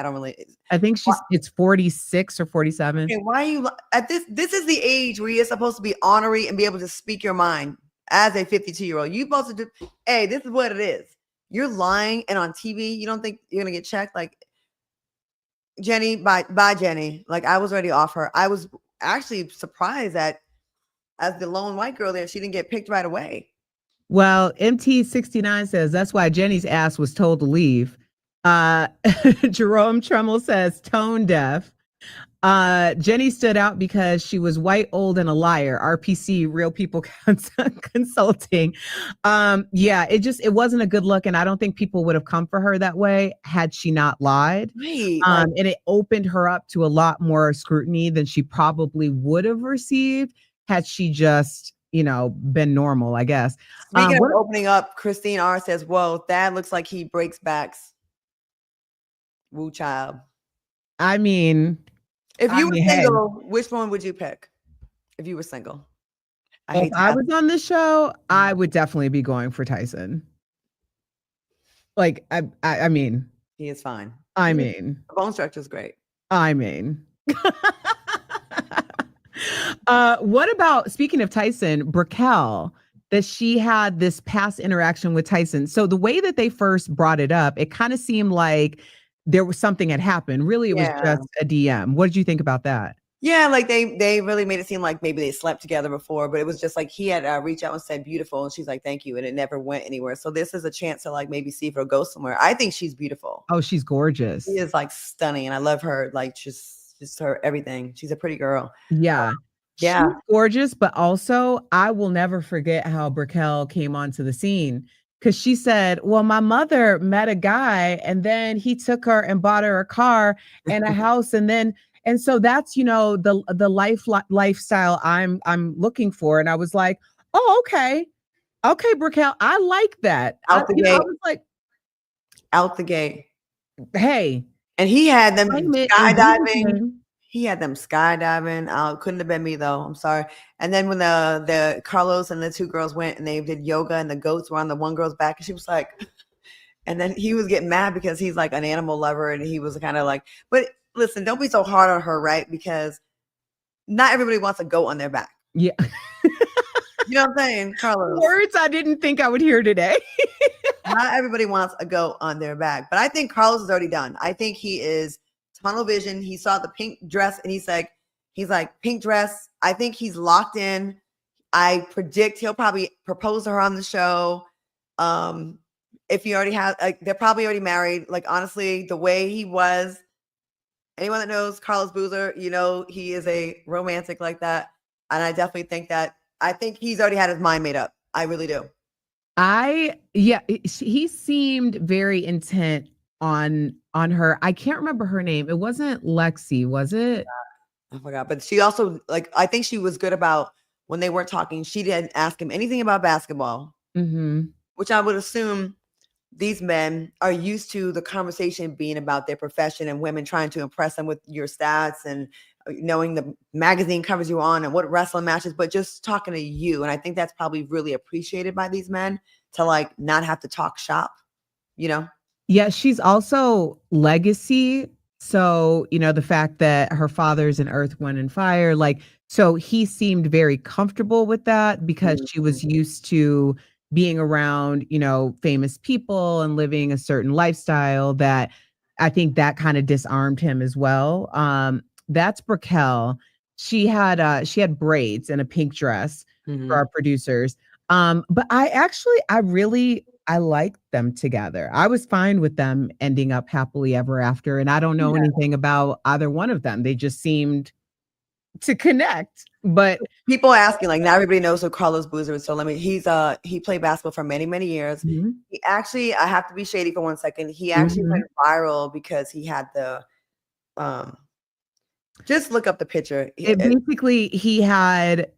C: I think it's 46 or 47.
B: Okay, why are you at this is the age where you're supposed to be honorary and be able to speak your mind as a 52-year-old. You're supposed to do, hey, this is what it is. You're lying, and on TV, you don't think you're gonna get checked? Like, Jenny, bye Jenny. Like, I was already off her. I was actually surprised that as the lone white girl there, she didn't get picked right away.
C: Well, MT69 says that's why Jenny's ass was told to leave. Jerome Tremmel says tone deaf. Jenny stood out because she was white, old, and a liar. RPC, Real People Consulting. It wasn't a good look, and I don't think people would have come for her that way had she not lied.
B: Right.
C: And it opened her up to a lot more scrutiny than she probably would have received had she just, been normal, I guess.
B: Speaking of opening up, Christine R says, whoa, that looks like he breaks backs. Woo child.
C: I mean,
B: if you were single, which one would you pick? If you were single,
C: if I was on this show, I would definitely be going for Tyson. Like, I mean,
B: he is fine.
C: I mean,
B: the bone structure is great.
C: I mean, what about, speaking of Tyson, Brickell, that she had this past interaction with Tyson. So the way that they first brought it up, it kind of seemed like there was something had happened. Really, it was just a DM. What did you think about that?
B: Yeah, like they really made it seem like maybe they slept together before, but it was just like he had reached out and said beautiful, and she's like, thank you, and it never went anywhere. So this is a chance to like maybe see if it'll go somewhere. I think she's beautiful.
C: Oh, she's gorgeous.
B: She is like stunning, and I love her. Like just her everything. She's a pretty girl.
C: Yeah. She's gorgeous, but also I will never forget how Brickell came onto the scene. Because she said, well, my mother met a guy and then he took her and bought her a car and a house. And so that's, the lifestyle I'm looking for. And I was like, oh, okay. Okay, Brickell, I like that.
B: Out the gate.
C: I was like,
B: out the gate.
C: Hey.
B: And he had them skydiving. He had them skydiving. Couldn't have been me though. I'm sorry. And then when the Carlos and the two girls went and they did yoga and the goats were on the one girl's back, and she was like, and then he was getting mad because he's like an animal lover, and he was kind of like, but listen, don't be so hard on her, right? Because not everybody wants a goat on their back.
C: Yeah.
B: You know what I'm saying, Carlos?
C: Words I didn't think I would hear today.
B: Not everybody wants a goat on their back, but I think Carlos is already done. I think he is tunnel vision. He saw the pink dress and he's like pink dress. I think he's locked in. I predict he'll probably propose to her on the show. If he already has, like, they're probably already married. Like, honestly, the way he was, anyone that knows Carlos Boozer, he is a romantic like that. And I definitely think he's already had his mind made up. I really do.
C: He seemed very intent on her. I can't remember her name. It wasn't Lexi, was it?
B: I forgot. But she also, I think she was good about when they weren't talking. She didn't ask him anything about basketball, which I would assume these men are used to the conversation being about their profession and women trying to impress them with your stats and knowing the magazine covers you on and what wrestling matches, but just talking to you. And I think that's probably really appreciated by these men to not have to talk shop,
C: Yeah, she's also legacy. So, the fact that her father's in Earth, Wind, and Fire, so he seemed very comfortable with that because she was used to being around, famous people and living a certain lifestyle that I think that kind of disarmed him as well. That's Brickell. She had braids and a pink dress for our producers. But I like them together. I was fine with them ending up happily ever after. And I don't know anything about either one of them. They just seemed to connect. But
B: people are asking, like, now everybody knows who Carlos Boozer is. So he played basketball for many, many years. He actually, I have to be shady for 1 second. He actually went viral because he had the just look up the picture.
C: Basically, he had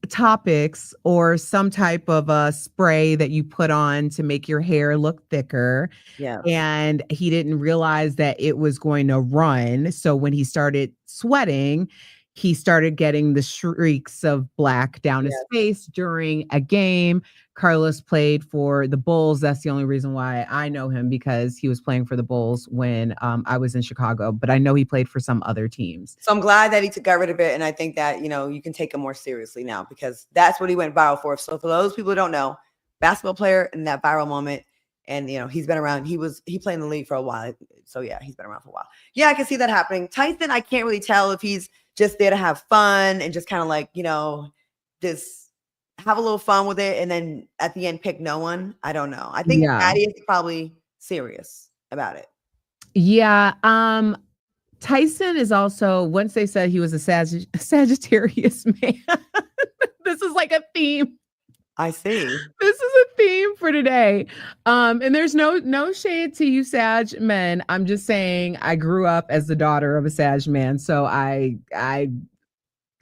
C: topics or some type of a spray that you put on to make your hair look thicker.
B: Yeah.
C: And he didn't realize that it was going to run. So when he started sweating, he started getting the streaks of black down his face during a game. Carlos played for the Bulls. That's the only reason why I know him, because he was playing for the Bulls when I was in Chicago. But I know he played for some other teams.
B: So I'm glad that he got rid of it. And I think that, you can take him more seriously now, because that's what he went viral for. So for those people who don't know, basketball player in that viral moment. And, he's been around. He played in the league for a while. So, yeah, he's been around for a while. Yeah, I can see that happening. Tyson, I can't really tell if he's just there to have fun and just kind of like, just have a little fun with it. And then at the end, pick no one. I don't know. I think Patty is probably serious about it.
C: Yeah. Tyson is also, once they said he was a Sagittarius man, this is like a theme.
B: I see.
C: This is a theme for today. And there's no shade to you Sag men. I'm just saying I grew up as the daughter of a Sag man. So I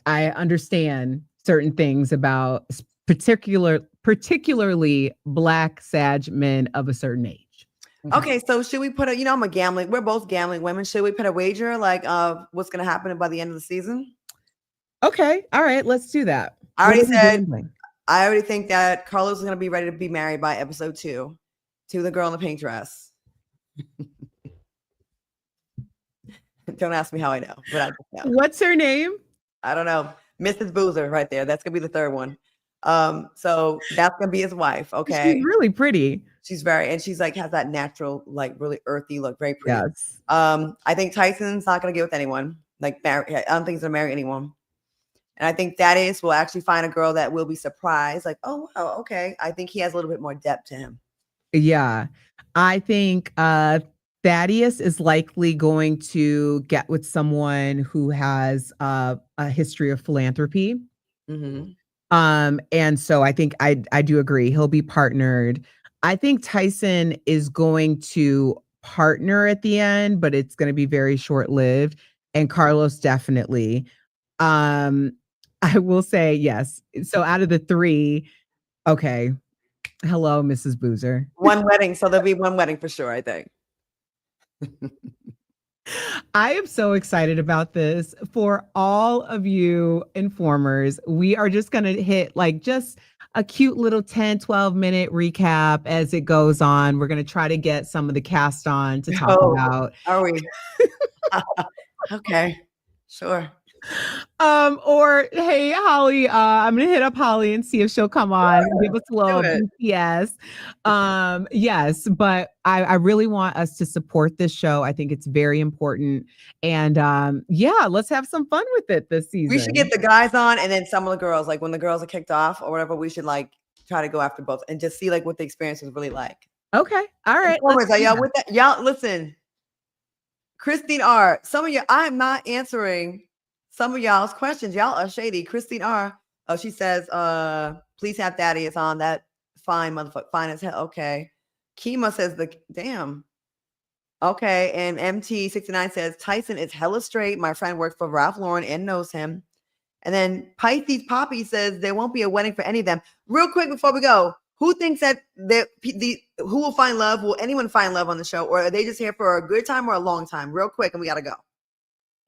C: understand certain things about particularly Black Sag men of a certain age.
B: Okay, so should we put I'm a gambling. We're both gambling women. Should we put a wager like what's going to happen by the end of the season?
C: Okay. All right. Let's do that.
B: I already think that Carlos is going to be ready to be married by episode 2 to the girl in the pink dress. Don't ask me how I know, but I just know.
C: What's her name?
B: I don't know. Mrs. Boozer right there. That's going to be the third one. So that's going to be his wife. Okay.
C: She's really pretty.
B: She's she's like, has that natural, like really earthy look. Very pretty.
C: Yes.
B: I think Tyson's not going to get with anyone. Like, I don't think he's going to marry anyone. And I think Thaddeus will actually find a girl that will be surprised. Like, oh, wow, okay. I think he has a little bit more depth to him.
C: Yeah. I think Thaddeus is likely going to get with someone who has a history of philanthropy. And so I think I do agree. He'll be partnered. I think Tyson is going to partner at the end, but it's going to be very short-lived. And Carlos definitely. I will say yes. So out of the 3, okay. Hello, Mrs. Boozer.
B: One wedding. So there'll be one wedding for sure, I think.
C: I am so excited about this. For all of you informers, we are just going to hit like just a cute little 10, 12-minute recap as it goes on. We're going to try to get some of the cast on to talk about.
B: Are we? Okay, sure.
C: Or hey, Holly, I'm gonna hit up Holly and see if she'll come on and give us a little BTS. Yes, but I really want us to support this show. I think it's very important. And let's have some fun with it this season.
B: We should get the guys on and then some of the girls, like when the girls are kicked off or whatever, we should like try to go after both and just see like what the experience was really like.
C: Okay. All right.
B: Are y'all with that? Y'all listen. Christine R. Some of you, I'm not answering some of y'all's questions. Y'all are shady. Christine R. Oh, she says, please have Thaddeus on. That fine motherfucker. Fine as hell. Okay. Kima says damn. Okay. And MT69 says Tyson is hella straight. My friend worked for Ralph Lauren and knows him. And then Pisces Poppy says there won't be a wedding for any of them. Real quick before we go, who thinks that who will find love? Will anyone find love on the show? Or are they just here for a good time or a long time? Real quick, and we got to go.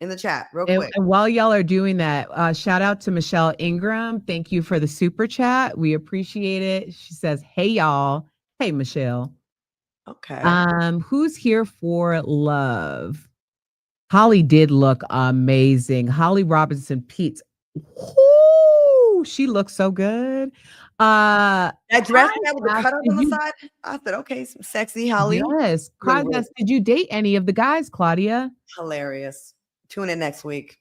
B: In the chat, real quick.
C: And while y'all are doing that, shout out to Michelle Ingram. Thank you for the super chat. We appreciate it. She says, hey, y'all. Hey, Michelle.
B: Okay.
C: Who's here for love? Holly did look amazing. Holly Robinson Peets. Whoo, she looks so good.
B: That dress with the cutout on the side. I said, okay, some sexy Holly.
C: Yes. Did you date any of the guys, Claudia?
B: Hilarious. Tune in next week.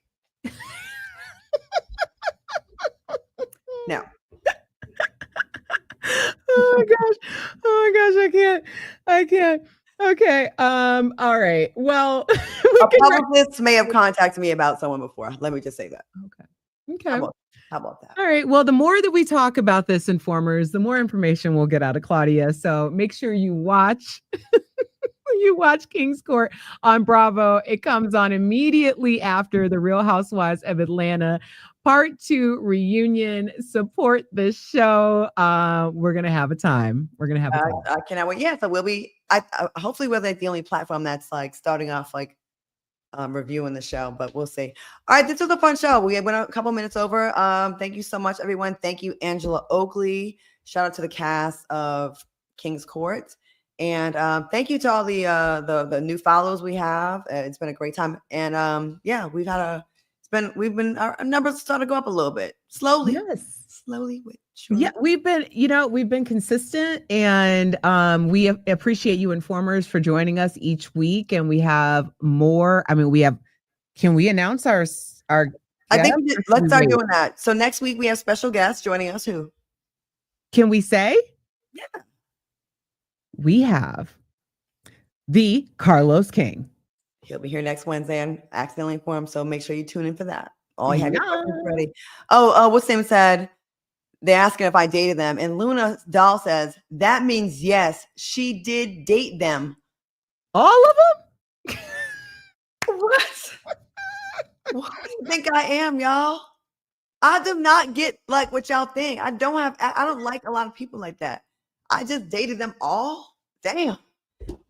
B: No.
C: Oh my gosh, I can't. Okay. All right. Well,
B: A publicist may have contacted me about someone before. Let me just say that.
C: Okay.
B: How about that?
C: All right. Well, the more that we talk about this, informers, the more information we'll get out of Claudia. So make sure you watch. You watch King's Court on Bravo. It comes on immediately after the Real Housewives of Atlanta Part 2 reunion. Support the show. We're gonna have a time.
B: I cannot wait. Yeah, so we'll be. Hopefully we're like the only platform that's like starting off like reviewing the show, but we'll see. All right, this was a fun show. We went a couple minutes over. Thank you so much, everyone. Thank you, Angela Oakley. Shout out to the cast of King's Court. And thank you to all the new follows we have. It's been a great time. And yeah, our numbers started to go up a little bit. Slowly.
C: Yes.
B: Slowly. Sure.
C: Yeah, we've been consistent, and we appreciate you informers for joining us each week. And we have more. Can we announce our
B: I think let's start doing that. So next week we have special guests joining us. Who?
C: Can we say?
B: Yeah.
C: We have the Carlos King.
B: He'll be here next Wednesday and accidentally informed. So make sure you tune in for that. All you have your questions ready. Oh, what's Sam said? They're asking if I dated them. And Luna Doll says, that means yes, she did date them.
C: All of them?
B: What? What do you think I am, y'all? I do not get like what y'all think. I don't like a lot of people like that. I just dated them all. Damn.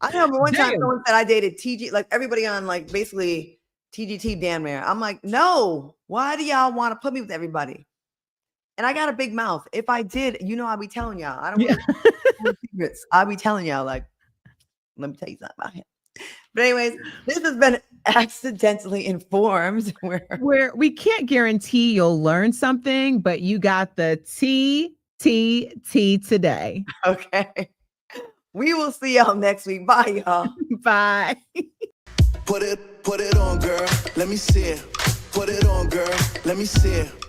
B: I remember one time someone said I dated TG, like everybody on like basically TGT damn near. I'm like, no, why do y'all want to put me with everybody? And I got a big mouth. If I did, I'll be telling y'all. I don't really secrets. I'll be telling y'all, like, let me tell you something about him. But anyways, this has been Accidentally Informed.
C: Where we can't guarantee you'll learn something, but you got the TTT today.
B: Okay. We will see y'all next week. Bye, y'all.
C: Bye.
A: Put it on, girl. Let me see it. Put it on, girl. Let me see it.